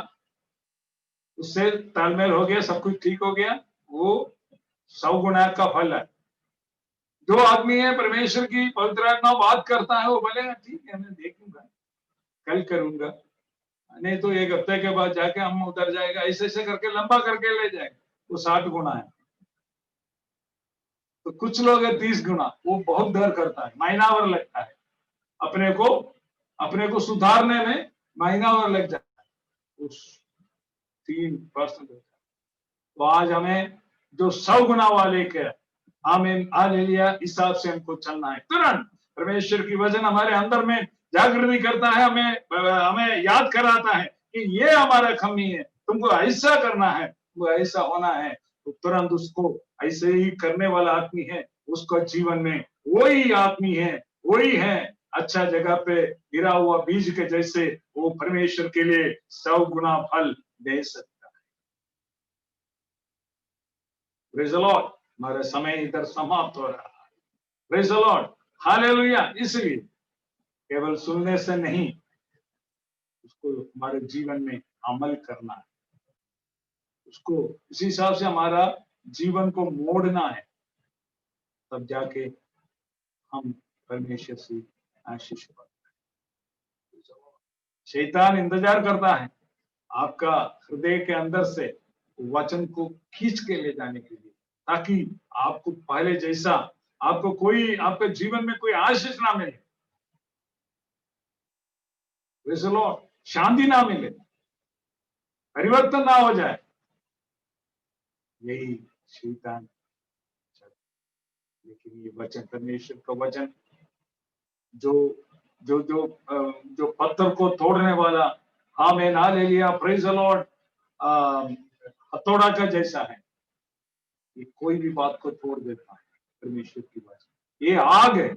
उससे तालमेल हो गया, सब कुछ ठीक हो गया, वो 100 गुना का फल है। जो आदमी है परमेश्वर की पवित्र आत्मा बात करता है, वो बोलेगा ठीक है मैं देखूंगा, कल करूंगा, नहीं तो 1 हफ्ते के बाद जाके हम उतर जाएगा, ऐसे ऐसे करके लंबा करके ले जाएगा। वो 60 गुना है। तो कुछ लोग है 30 गुना, वो बहुत डर करता है, महीना भर लगता है, अपने को सुधारने में महीना भर लग जाता है, उस 3%। तो आज हमें जो 100 गुना वाले के आमीन हालेलुया हिसाब से हमको चलना है। तुरंत परमेश्वर की वचन हमारे अंदर में जागृति करता है, हमें याद कराता है कि ये हमारा खामी है, तुमको ऐसा करना है, वो ऐसा होना है। तो तुरंत उसको ऐसे ही करने वाला आदमी है, उसका जीवन में वही आदमी है, वही है अच्छा जगह पे गिरा हुआ बीज के जैसे, वो परमेश्वर के लिए 100 गुना फल दे सकता है। Praise the Lord. हमारा समय इधर समाप्त हो रहा है। Praise the lord, hallelujah. इसलिए केवल सुनने से नहीं, उसको हमारे जीवन में अमल करना है, उसको इसी हिसाब से हमारा जीवन को मोड़ना है, तब जाके हम परमेश्वर से आशीष पाते हैं। शैतान इंतजार करता है आपका हृदय के अंदर से वचन को खींच के ले जाने के लिए, ताकि आपको पहले जैसा आपको कोई आपके जीवन में कोई आशीष ना मिले, Praise the Lord, शांति ना मिले, परिवर्तन ना हो जाए, यही शैतान। लेकिन ये वचन, परमेश्वर का वचन, जो जो जो जो पत्थर को तोड़ने वाला, आमीन, हालेलुया, प्रेज द लॉर्ड, हथौड़ा का जैसा है, ये कोई भी बात को तोड़ देता है। परमेश्वर की वचन ये आग है,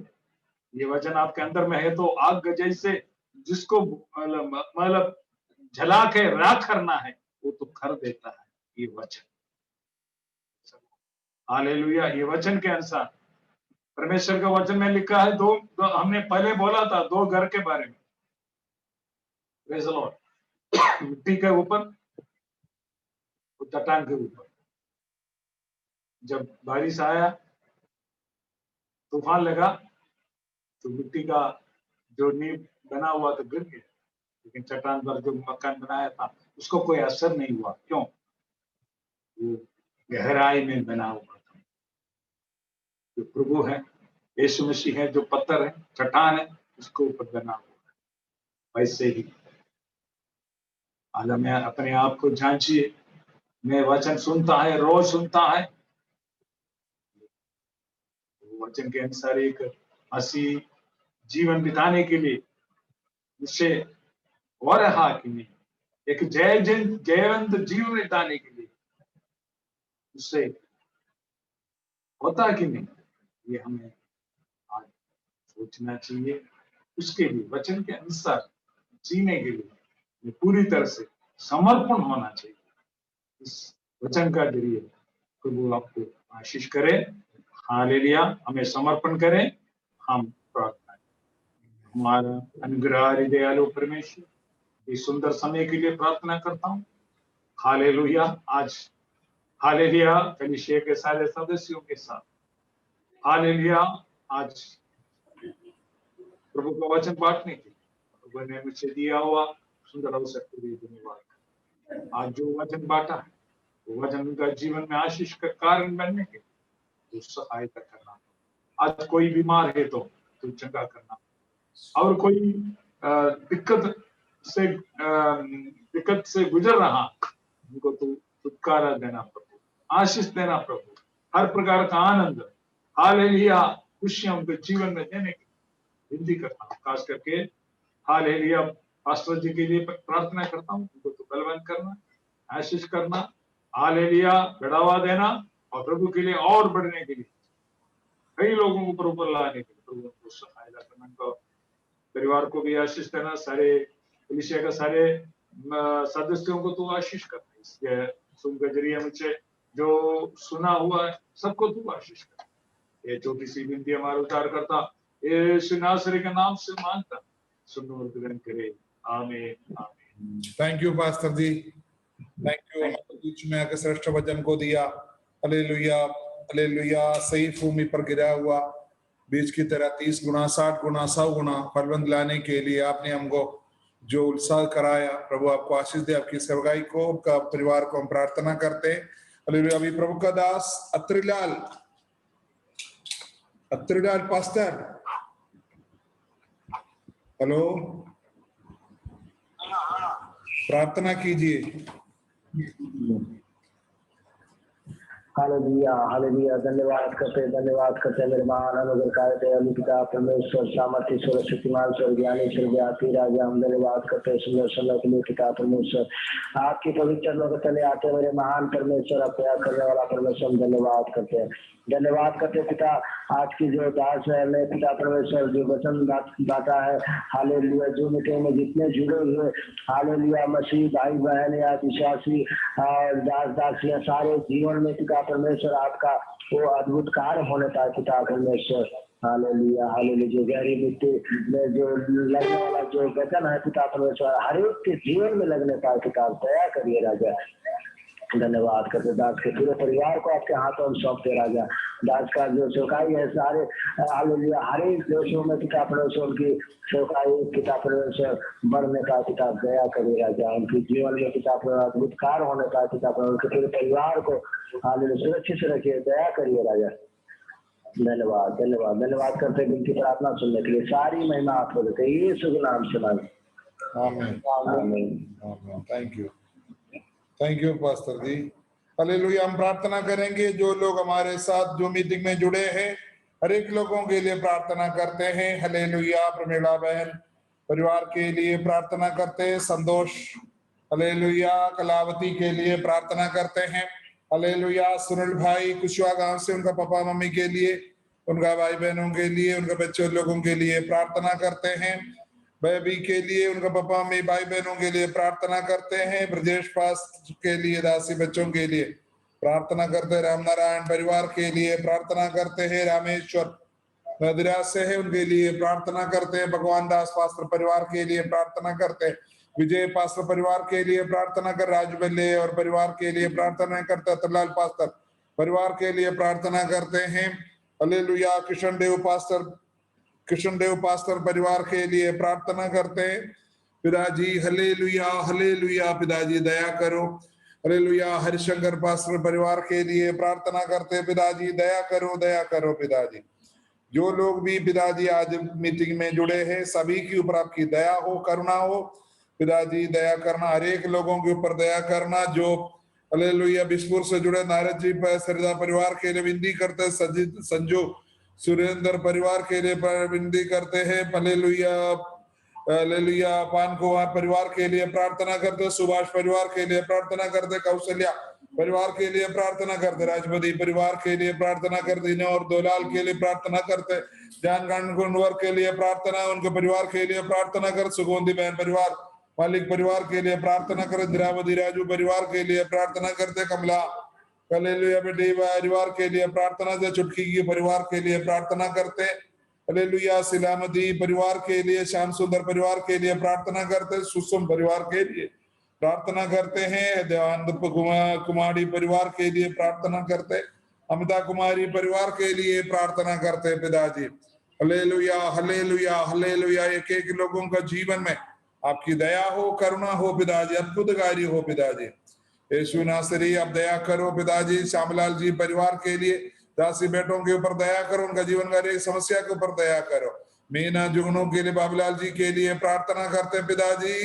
ये वचन आपके अंदर में है तो आग के जैसे, जिसको मतलब जला के राख करना है वो तो कर देता है ये वचन। हालेलुया। ये वचन के अनुसार परमेश्वर का वचन में लिखा है, दो हमने पहले बोला था, दो घर के बारे में, प्रेज द लॉर्ड, मिट्टी के ऊपर, चट्टान के ऊपर। जब बारिश आया, तूफान लगा, तो मिट्टी का जो नींव बना हुआ तो गिर गया, लेकिन चट्टान पर जो मकान बनाया था उसको कोई असर नहीं हुआ। क्यों? वो गहराई में बना हुआ था। जो प्रभु है, यीशु मसीह है, जो पत्थर है, चट्टान है, उसके ऊपर बना हुआ है। वैसे ही आज मैं अपने आप को जांचिए, मैं वचन सुनता है, रोज सुनता है, वचन के अनुसार एक मसीह जीवन बिताने के लिए मुझसे हो रहा कि नहीं, एक जयवंत जीवन बिताने के लिए उससे होता कि नहीं, ये हमें आज सोचना चाहिए। उसके लिए वचन के अनुसार जीने के लिए पूरी तरह से समर्पण होना चाहिए। इस वचन का जरिए प्रभु आपको आशीष करे। हालेलुया। हमें समर्पण करें, हम प्रार्थना करें। हमारा अनुग्रह दयालु परमेश्वर, इस सुंदर समय के लिए प्रार्थना करता हूँ। हालेलुया। आज हालेलुया कलीसिया के सारे सदस्यों के साथ, हालेलुया, आज प्रभु का वचन बांटने के लिए प्रभु ने मुझे दिया हुआ सुंदर अवसर के लिए धन्यवाद। आज जो वचन बांटा है, वो वचन उनका जीवन में आशीष का कारण बनने के लिए सहायता करना। आज कोई बीमार है तो चंगा करना, और कोई दिक्कत से गुजर रहा, उनको तो छुटकारा देना प्रभु, आशीष देना प्रभु, हर प्रकार का आनंद, हालेलुया, खुशियां उनके जीवन में देने की विनती करता हूँ। खास करके हालेलुया पास्टर जी के लिए प्रार्थना करता हूँ, उनको तो बलवंत करना, आशीष करना, हालेलुया बढ़ावा देना, और प्रभु के लिए और बढ़ने के लिए, कई लोगों को प्रभु पर लाने के लिए प्रभु को सहायता करना, उनको परिवार को भी आशीष देना, सारे कलीसिया का सारे सदस्यों को तो आशीष करना। इसके सुन के जरिए मुझे जो सुना हुआ है सबको तो आशीष करना। ये छोटी सी विनती हमारा उद्धार करता यीशु नासरी के नाम से मांगता, सुन और ग्रहण करे, आमीन आमीन। Thank you pastor ji, thank you. बीच में आके श्रेष्ठ वचन को दिया। Hallelujah hallelujah. सही भूमि पर गिरा हुआ बीज की तरह 30 गुना 60 गुना 100 गुना फलवंत लाने के लिए आपने हमको जो उत्साह कराया, प्रभु आपको आशीष दे, आपकी सेवकाई को, आपका परिवार को हम प्रार्थना करते हैं। हालेलुया। अभी प्रभु का दास अत्रिलाल पास्टर, हेलो, प्रार्थना कीजिए। Hallelujah hallelujah. धन्यवाद करते मेरे महान अनुग्रहकारी दयालु पिता परमेश्वर, सामर्थ्यश्वर, शक्तिमान स्वर, ज्ञानेश्वर, व्यापी राजा, हम धन्यवाद करते हैं सुंदर समय के लिए पिता परमेश्वर। आपकी पवित्र चरणों के तले आते मेरे महान परमेश्वर, अप्यार करने वाला परमेश्वर, हम धन्यवाद करते हैं पिता। आज की जो दास है मैं पिता परमेश्वर जो वचन बांटा है, हालेलुया, जो मीटिंग में जितने जुड़े हुए हालेलुया मसीह भाई बहन या विश्वासी दास दासियां, सारे जीवन में पिता परमेश्वर आपका वो अद्भुत कार्य होने पाए पिता परमेश्वर। Hallelujah hallelujah. जो गहरी मिट्टी में जो लगने वाला जो वचन है पिता परमेश्वर, हर एक के जीवन में लगने पाए पिता, दया करिए राजा। धन्यवाद करते दास के पूरे परिवार को आपके हाथों में सौंपते राजा। दास का जो चौकाई है सारे हालेलुया हर एक देशों में पिता परमेश्वर उनकी चौकाई पिता परमेश्वर बढ़ने का पिता दया करे राजा। उनके जीवन में पिता परमेश्वर अद्भुत कार्य होने का पिता परमेश्वर उनके पूरे परिवार को हालेलुया सुरक्षित रखिए, दया करिए राजा। धन्यवाद धन्यवाद धन्यवाद करते हैं उनकी प्रार्थना सुनने के लिए। सारी महिमा आपको देते हैं यीशु के नाम से मांगते हैं। आमीन आमीन। आमीन। Thank you pastor ji. हालेलुया। हम प्रार्थना करेंगे जो लोग हमारे साथ जो मीटिंग में जुड़े हैं हर एक लोगों के लिए प्रार्थना करते हैं। हालेलुया। प्रमीला बहन परिवार के लिए प्रार्थना करते हैं। संतोष हालेलुया कलावती के लिए प्रार्थना करते हैं। हालेलुया। सुनील भाई कुशवा गांव से उनका पापा मम्मी के लिए, उनका भाई बहनों के लिए, उनके बच्चों लोगों के लिए प्रार्थना करते हैं। बेबी के लिए, उनका पापा मम्मी भाई बहनों के लिए प्रार्थना करते हैं। ब्रजेश पास के लिए, दासी बच्चों के लिए प्रार्थना करते हैं। राम नारायण परिवार के लिए प्रार्थना करते हैं। रामेश्वर नदिरा से है उनके लिए प्रार्थना करते हैं। भगवान दास पास्टर परिवार के लिए प्रार्थना करते हैं। विजय पास्टर परिवार के लिए प्रार्थना कर, राजू बल्ले और परिवार के लिए प्रार्थना करते हैं। तलाल पास्टर परिवार के लिए प्रार्थना करते हैं। हालेलुया। कृष्ण देव पास्टर परिवार के लिए प्रार्थना करते हैं। पिताजी हालेलुया हालेलुया पिताजी दया करो। हालेलुया। हरिशंकर पास्टर परिवार के लिए प्रार्थना करते हैं। पिताजी दया करो पिताजी। जो लोग भी पिताजी आज मीटिंग में जुड़े हैं सभी के ऊपर आपकी दया हो, करुणा हो पिताजी। दया करना, हर एक लोगों के ऊपर दया करना। जो हालेलुया बिस्पुर से जुड़े नारद जी पर सरदा परिवार के लिए विनती करते हैं। सजित संजू सुरेंद्र परिवार के लिए विनती करते हैं। Hallelujah hallelujah. पान कुमार परिवार के लिए प्रार्थना करते। सुभाष परिवार के लिए प्रार्थना करते। कौशल्या परिवार के लिए प्रार्थना करते। राजपति परिवार के लिए प्रार्थना करते और दोलाल के लिए प्रार्थना करते। जान गुंडवर के लिए प्रार्थना, उनके परिवार के लिए प्रार्थना कर। सुगोंदी बहन परिवार मालिक परिवार के लिए प्रार्थना कर। द्रावदी राजू परिवार के लिए प्रार्थना करते। कमला हालेलुया बेटी परिवार के लिए प्रार्थना से। चुटकी की परिवार के लिए प्रार्थना करते। हालेलुया। सिलामती परिवार के लिए, श्याम सुंदर परिवार के लिए प्रार्थना करते। सुषम परिवार के लिए प्रार्थना करते हैं। देवानंद कुमारी परिवार के लिए प्रार्थना करते। अमिता कुमारी परिवार के लिए प्रार्थना करते पिताजी। Hallelujah hallelujah hallelujah. एक एक लोगों का जीवन में आपकी दया हो, करुणा हो पिताजी, अद्भुत कार्य हो पिताजी। यीशु नासरी आप दया करो पिताजी। श्यामलाल जी परिवार के लिए दासी बेटों के ऊपर दया करो, उनका जीवन का एक समस्या के ऊपर दया करो। मीना जुगनों के लिए, बाबूलाल जी के लिए प्रार्थना करते पिताजी।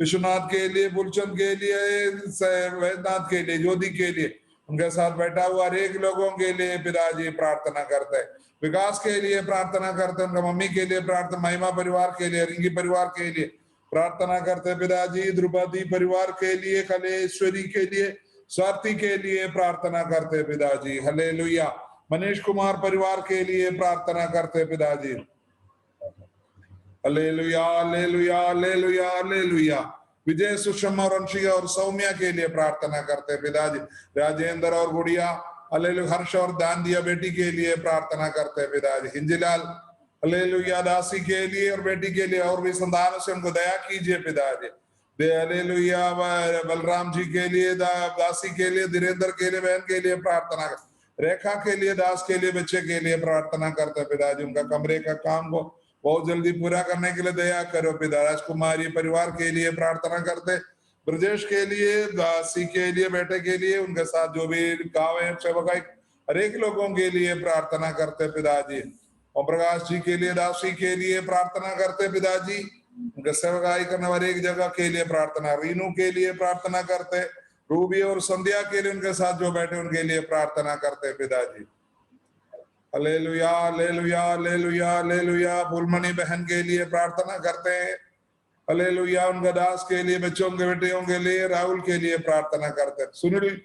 विश्वनाथ के लिए, बुलचंद के लिए, वैद्यनाथ के लिए, ज्योति के लिए, उनके साथ बैठा हुआ हर एक लोगों के लिए पिताजी प्रार्थना करते हैं। विकास के लिए प्रार्थना करते हैं। उनका मम्मी के लिए प्रार्थना, महिमा परिवार के लिए, रिंगी परिवार के लिए प्रार्थना करते पिताजी। द्रुपदी परिवार के लिए, कलेश्वरी के लिए, स्वाति के लिए प्रार्थना करते पिताजी। हालेलुया। मनीष कुमार परिवार के लिए प्रार्थना करते पिताजी। Hallelujah hallelujah hallelujah hallelujah. Vijay Sushma और अंशिका और सौम्या के लिए प्रार्थना करते पिताजी। राजेंद्र और गुड़िया हालेलुया। हर्ष और दान दिया बेटी के लिए प्रार्थना करते पिताजी। हिंजीलाल हालेलुया दासी के लिए और बेटी के लिए और भी संतानों से उनको दया कीजिए पिताजी। हालेलुया। बलराम जी के लिए, दासी के लिए, धीरेन्द्र के लिए, बहन के लिए प्रार्थना कर। रेखा के लिए, दास के लिए, बच्चे के लिए प्रार्थना करते पिताजी। उनका कमरे का काम को बहुत जल्दी पूरा करने के लिए दया करो पिता। राजकुमारी परिवार के लिए प्रार्थना करते। ब्रजेश के लिए, दासी के लिए, बेटे के लिए, उनके साथ जो भी गाँव है सेवकाई हर एक लोगों के लिए प्रार्थना करते पिताजी। और प्रकाश जी के लिए, दासी के लिए प्रार्थना करते पिताजी। उनके सेवकाई करने वाले एक जगह के लिए प्रार्थना। रीनू के लिए प्रार्थना करते। रूबी और संध्या के लिए, उनके साथ जो बैठे उनके लिए प्रार्थना करते पिताजी। Hallelujah hallelujah hallelujah hallelujah. Phoolmani बहन के लिए प्रार्थना करते हैं। हालेलुया। उनका दास के लिए, बच्चों के बेटियों के लिए, राहुल के लिए प्रार्थना करते। सुनील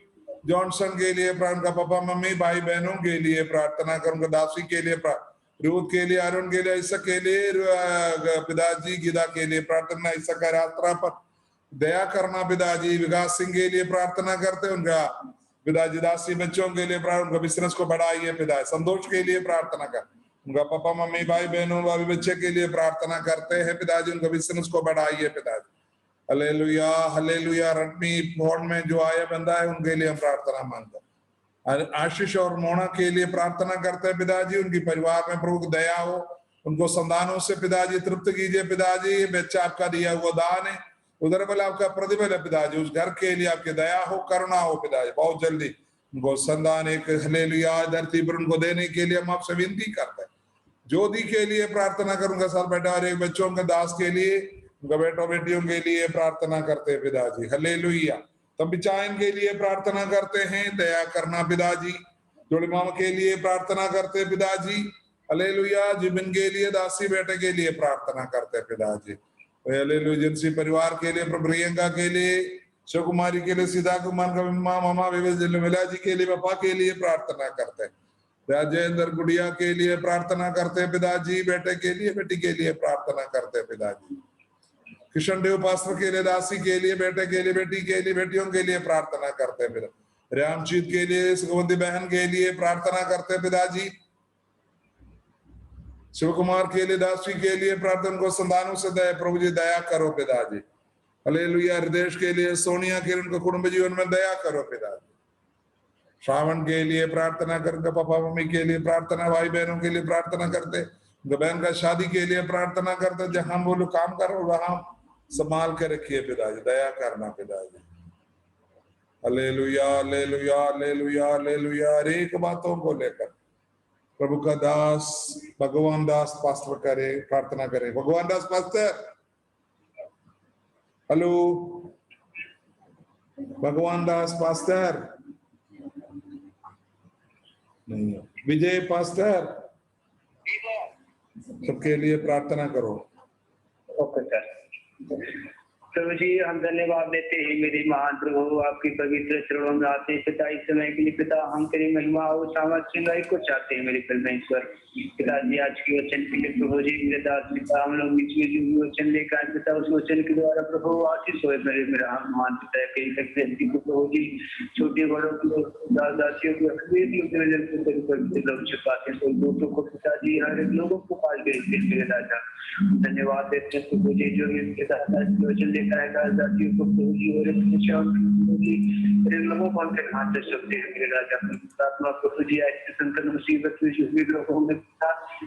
जॉनसन के लिए, उनका पापा मम्मी भाई बहनों के लिए प्रार्थना कर। उनका दासी के लिए, रूथ के लिए, अरुण के लिए, ईसा के लिए, पिताजी गीता के लिए प्रार्थना। ईसा का यात्रा पर दया करना पिताजी। विकास सिंह के लिए प्रार्थना करते। उनका पिताजी दासी बच्चों के लिए, उनका बिजनेस को बढ़ाइए पिता। संतोष के लिए प्रार्थना कर। उनका पापा मम्मी भाई बहनों भाभी बच्चे के लिए प्रार्थना करते हैं पिताजी। उनका बिजनेस को बढ़ाइए पिताजी। Hallelujah hallelujah. रटमी वार्ड में जो आया बंदा है उनके लिए हम प्रार्थना मांगते हैं। आशीष और मोना के लिए प्रार्थना करते हैं पिताजी, उनकी परिवार में प्रभु की दया हो, उनको संतानों से पिताजी तृप्त कीजिए पिताजी। बच्चा आपका दिया हुआ दान है, उधर बल आपका प्रतिफल है पिताजी। उस घर के लिए आपकी दया हो, करुणा हो पिताजी। बहुत जल्दी उनको संतान एक हालेलुया धरती पर उनको देने के लिए हम आपसे विनती करते हैं। ज्योति के लिए प्रार्थना करूंगा साथ बेटा, और एक बच्चों के दास के लिए, उनका बेटों बेटियों के लिए प्रार्थना करते हैं पिताजी। हालेलुया। तब बिचाइन के लिए प्रार्थना करते हैं, दया करना पिताजी। जोड़ी मामा के लिए प्रार्थना करते हैं पिताजी। हालेलुया। जिबिन के लिए, दासी बेटे के लिए प्रार्थना करते हैं पिताजी। हालेलुया। जिनसी परिवार के लिए, प्रियंका के लिए, शिव कुमारी के लिए, सीधा कुमार का मामा विला जी के लिए, पापा के लिए प्रार्थना करते हैं। राजेंद्र गुड़िया के लिए प्रार्थना करते हैं पिताजी। बेटे के लिए, बेटी के लिए प्रार्थना करते हैं पिताजी। किशन देव पास्टर के लिए, दासी के लिए, बेटे के लिए, बेटी के लिए, बेटियों के लिए प्रार्थना करते हैं पिता। रामजीत के लिए, सुगंधी बहन के लिए प्रार्थना करते हैं पिताजी। शिव कुमार के लिए, दासी के लिए प्रार्थना को संतानों से दया, प्रभु जी दया करो पिताजी। हालेलुया। हृदय के लिए, सोनिया के उनके कुटुंब जीवन में दया करो पिताजी। श्रावण के लिए प्रार्थना करके, पापा मम्मी के लिए प्रार्थना, भाई बहनों के लिए प्रार्थना करते, बहन का शादी के लिए प्रार्थना करते। जहां बोलो काम करो वहां संभाल के रखिए पिताजी, दया करना पिताजी। Hallelujah hallelujah hallelujah hallelujah. हर एक बातों को लेकर प्रभु का दास भगवान दास पास्टर करे, प्रार्थना करे। भगवान दास पास्टर, हेलो भगवान दास पास्टर नहीं है। विजय पास्टर, सबके लिए प्रार्थना करो। Okay sir. प्रभु जी हम धन्यवाद देते हैं मेरे महान प्रभु, आपकी पवित्र चरणों में आते हैं पिता। इस समय के लिए पिता हम तेरी महिमा और सामर्थ्य को चाहते हैं मेरे परमेश्वर। पिताजी आज के वचन के लिए प्रभु जी मेरे दास पिता, हम लोग बीच में जो वचन लेकर आए पिता, उस वचन के द्वारा प्रभु आशीष होए मेरा महान पिता। कई व्यक्ति को प्रभु जी छोटे बड़ों को, दास दासियों को, लोग छुपाते हैं, दूतों को पिताजी हर एक लोगों को पाल के मेरे राजा। धन्यवाद देते हैं प्रभु जी जो वचन लेकर आएगा दासियों को प्रभु जी, और लोगों को हमसे हाथ से सकते हैं मेरे राजा। आत्मा प्रभु जी ऐसे संकट मुसीबत में जो भी लोगों में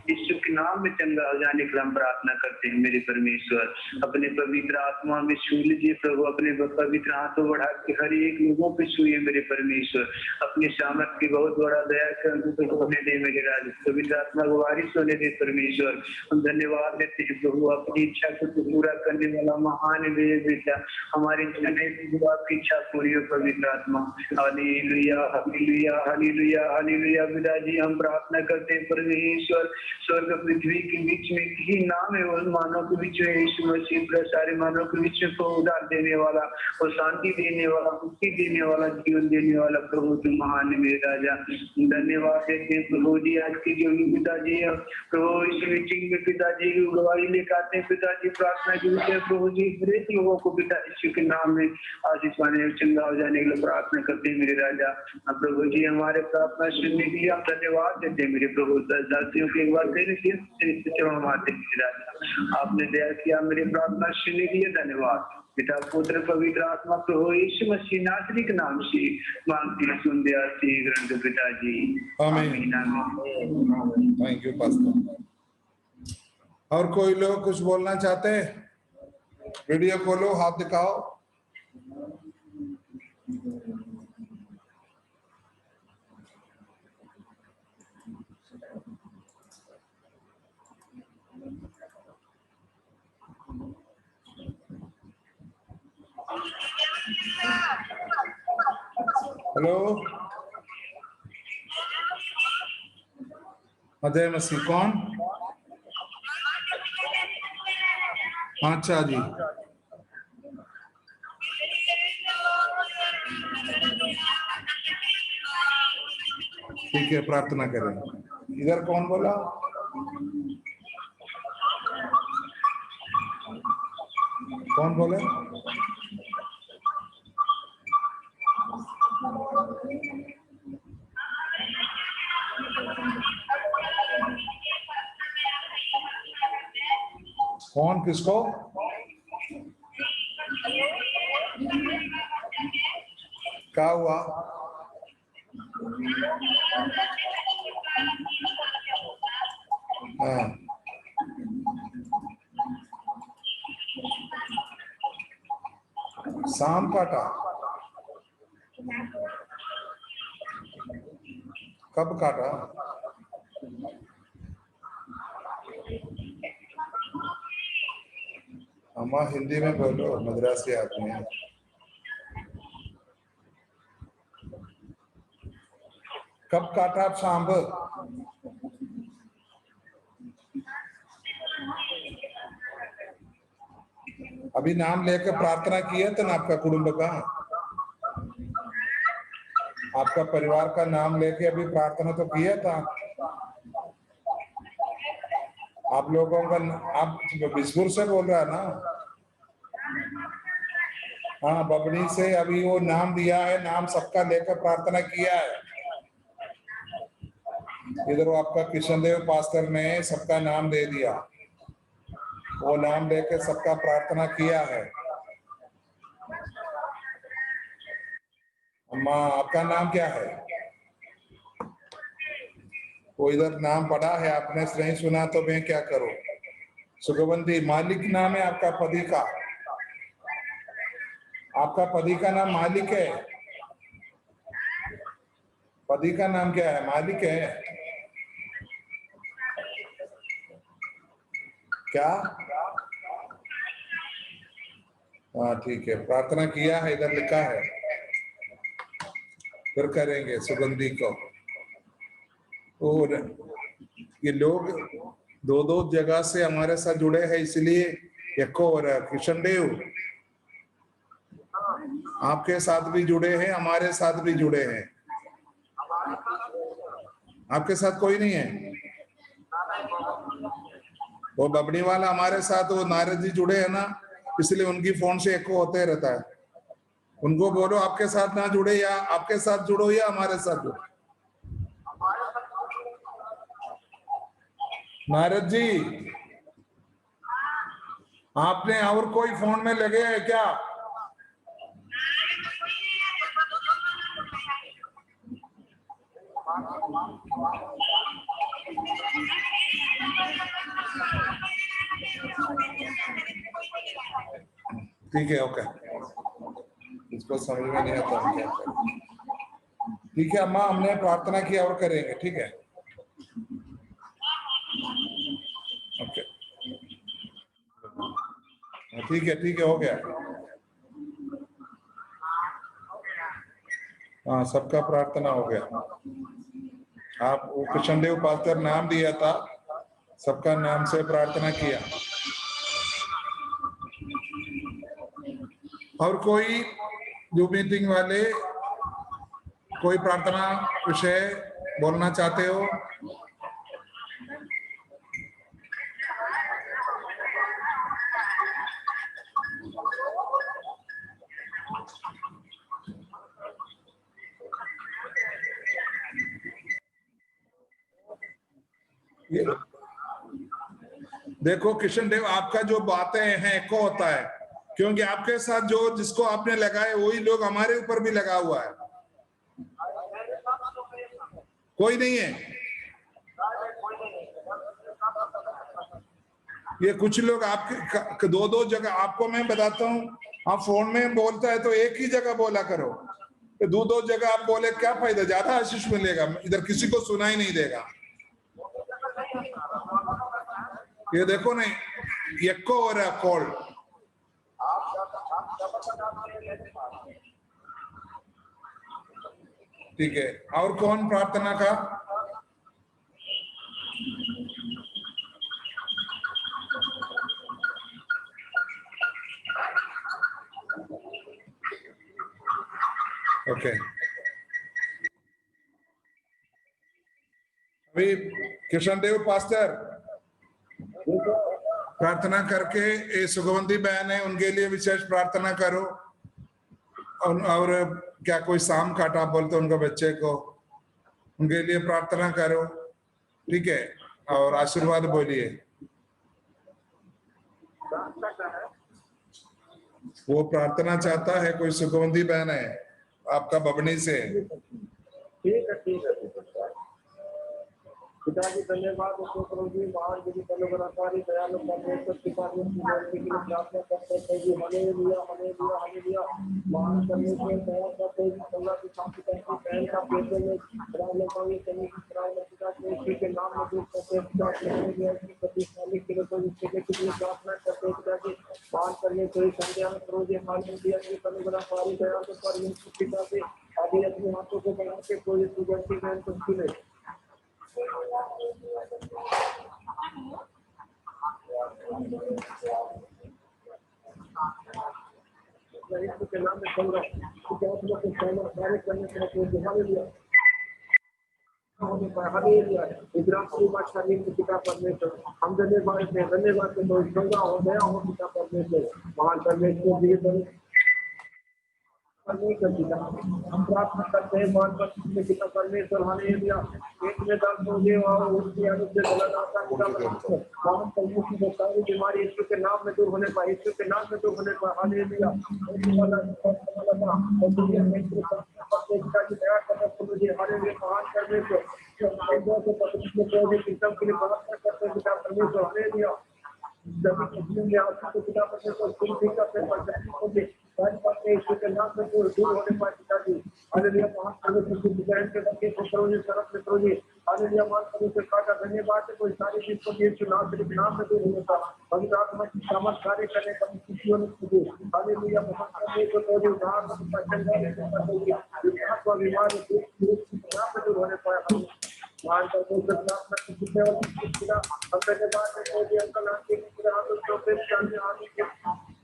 यीशु के नाम में चंगा हो जाने के लिए हम प्रार्थना करते हैं मेरे परमेश्वर। अपने पवित्र आत्मा में छू लीजिए प्रभु, अपने पवित्र हाथों बढ़ा के हर एक लोगों पे छुए मेरे परमेश्वर। अपने सामर्थ की बहुत बड़ा दया कर होने दे मेरे राजा, पवित्र आत्मा को वारिस होने दे परमेश्वर। हम धन्यवाद देते हैं प्रभु, अपनी इच्छा को पूरा करने वाला महान बेटा, हमारी इच्छा नहीं आपकी इच्छा पूरी हो पवित्र आत्मा। Hallelujah hallelujah hallelujah hallelujah. पिताजी हम प्रार्थना करते हैं परमेश्वर, स्वर्ग पृथ्वी के बीच में ही नाम है उन मानव के बीच में यीशु मसीह, सारे मानव के बीच में उद्धार देने वाला और शांति देने वाला, मुक्ति देने वाला, जीवन देने वाला प्रभु तू महान है मेरे राजा। धन्यवाद देते हैं प्रभु जी आज की जो पिताजी प्रभु इस मीटिंग में पिताजी की गवाही लेकर आते हैं पिताजी, प्रार्थना करते हैं प्रभु जी हर एक लोगों को पिता यीशु के नाम में आशीष पाने चंगा हो जाने के लिए प्रार्थना करते हैं मेरे राजा। प्रभु जी हमारे प्रार्थना सुनने के लिए आप धन्यवाद देते हैं मेरे प्रभु। दासियों की एक बार चरणों में आते हैं मेरे राजा, आपने दया किया मेरी प्रार्थना सुनने के लिए धन्यवाद। पिता पुत्र पवित्र आत्मा प्रभु यीशु मसीह नासरी के नाम से मांगते हैं, सुन दया से ग्रंथ पिताजी, आमीन। Thank you pastor. और कोई लोग कुछ बोलना चाहते हैं? वीडियो खोलो, हाथ दिखाओ। हेलो अजय मसीह कौन? अच्छा जी, ठीक है प्रार्थना करें। इधर कौन बोला? कौन बोले? कौन किसको? क्या हुआ? हाँ, सांप काटा? कब काटा? अम्मा हिंदी में बोलो, मद्रासी आदमी है। कब काटा आप सांप? अभी नाम लेकर प्रार्थना किया था ना आपका कुटुंब का, आपका परिवार का नाम लेके अभी प्रार्थना तो किया था। आप लोगों का आप बिस्पुर से बोल रहा है ना? हाँ, बबनी से अभी वो नाम दिया है, नाम सबका लेकर प्रार्थना किया है। इधर वो आपका कृष्णदेव पास्टर ने सबका नाम दे दिया, वो नाम लेकर सबका प्रार्थना किया है। अम्मा आपका नाम क्या है? वो इधर नाम पढ़ा है, आपने नहीं सुना तो मैं क्या करूं? सुगवंती मालिक नाम है आपका पति का, आपका पति का नाम मालिक है। पति का नाम क्या है? मालिक है क्या? हाँ ठीक है, प्रार्थना किया है, इधर लिखा है, फिर करेंगे सुगंधी को। और ये लोग दो दो जगह से हमारे साथ जुड़े हैं, इसलिए एको और कृष्णदेव आपके साथ भी जुड़े हैं, हमारे साथ भी जुड़े हैं। आपके साथ कोई नहीं है? वो बबनी वाला हमारे साथ, वो नारद जी जुड़े हैं ना, इसलिए उनकी फोन से एको होते रहता है। उनको बोलो आपके साथ ना जुड़े, या आपके साथ जुड़ो या हमारे साथ जुड़ो। नारद जी आपने और कोई फोन में लगे हैं क्या? ठीक है, ओके, इसको समझ में नहीं आता हम क्या करें। ठीक है अम्मा, हमने प्रार्थना की और करेंगे, ठीक है, ओके, ठीक है, हो गया। हाँ, सबका प्रार्थना हो गया। आप वो कृष्णदेव पास्टर नाम दिया था, सबका नाम से प्रार्थना किया। और कोई जो मीटिंग वाले कोई प्रार्थना विषय बोलना चाहते हो? ये देखो कृष्णदेव, आपका जो बातें हैं एको होता है, क्योंकि आपके साथ जो जिसको आपने लगाए वही लोग हमारे ऊपर भी लगा हुआ है। कोई नहीं है? ये कुछ लोग आपके दो दो जगह, आपको मैं बताता हूँ, आप फोन में बोलता है तो एक ही जगह बोला करो, दो दो जगह आप बोले क्या फायदा, ज्यादा आशीष मिलेगा, इधर किसी को सुनाई नहीं देगा। ये देखो नहीं, एको हो रहा कॉल। ठीक है, और कौन प्रार्थना का? ओके, अभी कृष्णदेव पास्टर प्रार्थना करके, ये सुगवंती बहन है, उनके लिए विशेष प्रार्थना करो। और क्या कोई शाम काटा बोलते उनके बच्चे को, उनके लिए प्रार्थना करो, ठीक है, और आशीर्वाद बोलिए। वो प्रार्थना चाहता है। कोई सुगंधी बहन है आपका बबनी से। ठीक है पिताजी धन्यवाद उसको करो जी महान जी अनुग्रहकारी दयालु परमेश्वर पिताजी की मर्जी के लिए प्रार्थना करते हैं जी हालेलुया हालेलुया हालेलुया महान परमेश्वर दया करते हैं संगा की शांति करते बहन का पेट में खराब लोगों की कमी की खराब पिता यीशु के नाम में दूर करते हैं पिता की प्रतिशाली के लिए तो इसके लिए प्रार्थना करते हैं पिताजी महान परमेश्वर संज्ञा में करो जी हालेलुया की अनुग्रहकारी दयालु परमेश्वर पिताजी आदि अपने हाथों को बढ़ा के कोई सुगंधी बहन को सुने के नाम में चल रहा है कार्य करने के हालेलुया पिता परमेश्वर हम धन्यवाद हो गया हो पिता परमेश्वर महान परमेश्वर हम प्रार्थना करते हैं मान पर पिता परमेश्वर हालेलुया एक में दर्द हो गए और उसकी आदत से गलत आता है महान परमेश्वर की सारी बीमारी यीशु के नाम में दूर होने पाए यीशु के नाम में दूर होने पाए हालेलुया हालेलुया महान परमेश्वर के लिए प्रार्थना करते हैं पिता परमेश्वर हालेलुया पिता परमेश्वर यीशु के नाम में दूर होने पाए पिताजी हालेलुया महान परमेश्वर की बहन के बच्चे को करो जी सरफ में करो जी हालेलुया महान परमेश्वर का धन्यवाद है कोई सारी चीज को यीशु नाम में दूर होने का पवित्र आत्मा की सामर्थ कार्य करने का खुशियों में खुशी हालेलुया महान परमेश्वर को जो उद्धार बीमार नाम में दूर होने पाए महान परमेश्वर प्रार्थना की हम धन्यवाद है कोई अंकल आंटी के हाथों को पेश करने आने के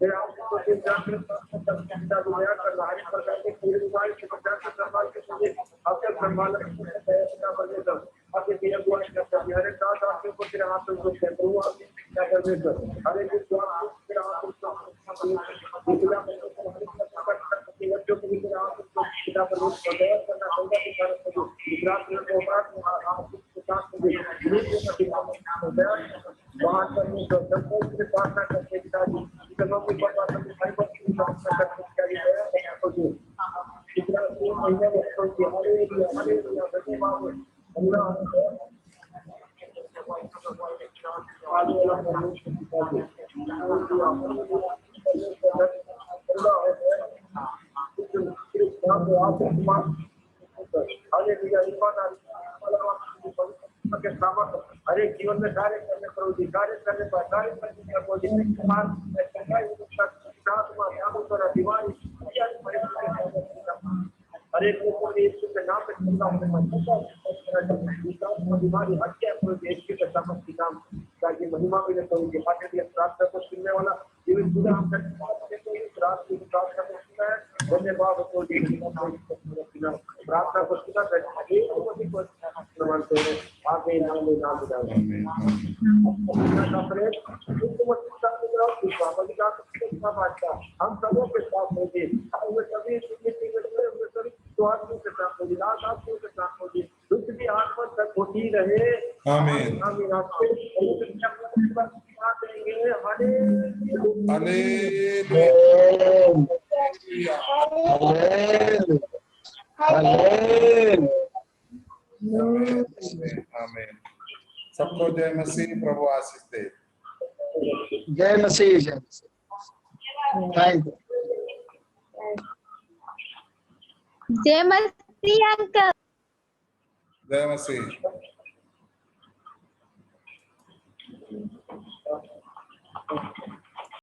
मेरे आपको के जाकर पिता दुनिया कर रहा है प्रकार के पूरी बीमारी से बचाव के संभाल के लिए आपके संभाल पिता परमेश्वर आपके दिया हुआ है हर एक साथ आपके ऊपर तेरे हाथों को से प्रभु आपके पिता परमेश्वर हर एक स्वास्थ्य तेरे हाथों को पिता परमेश्वर जो भी तेरे हाथों को पिता परमेश्वर दया करना होगा कि सारा प्रभु गुजरात में को बात आपके साथ में महान परमेश्वर संतोष से प्रार्थना करते पिताजी इतना की परवाह में हर वक्त की प्रार्थना करते पिताजी दया करो इतना महीने में तो हालेलुया हालेलुया धन्यवाद अल्लाह हालेलुया परमेश्वर पिताजी हालेलुया ईमान के सामर्थ हर एक जीवन में कार्य करने पर कार्य करने पर कार्य करने पर बीमारी हर एक यीशु के नाम में बीमारी हत्या यीशु के सामर्थ की काम ताकि महिमा भी न करूँगी प्रार्थना को सुनने वाला जीवन पूरा हम रात की प्रार्थना को सुना है धन्यवाद प्रार्थना को सुना आगे नाम हम सबों के साथ होंगे सभी स्वास्थ्य के साथ होगी लाभार्थियों के साथ होगी दुख की आत्मा तक होती रहे आमीन आमीन। सबको जय मसीह प्रभु आशीष दे। जय मसीह जय थैंक यू जय मसीह अंकल। जय मसीह।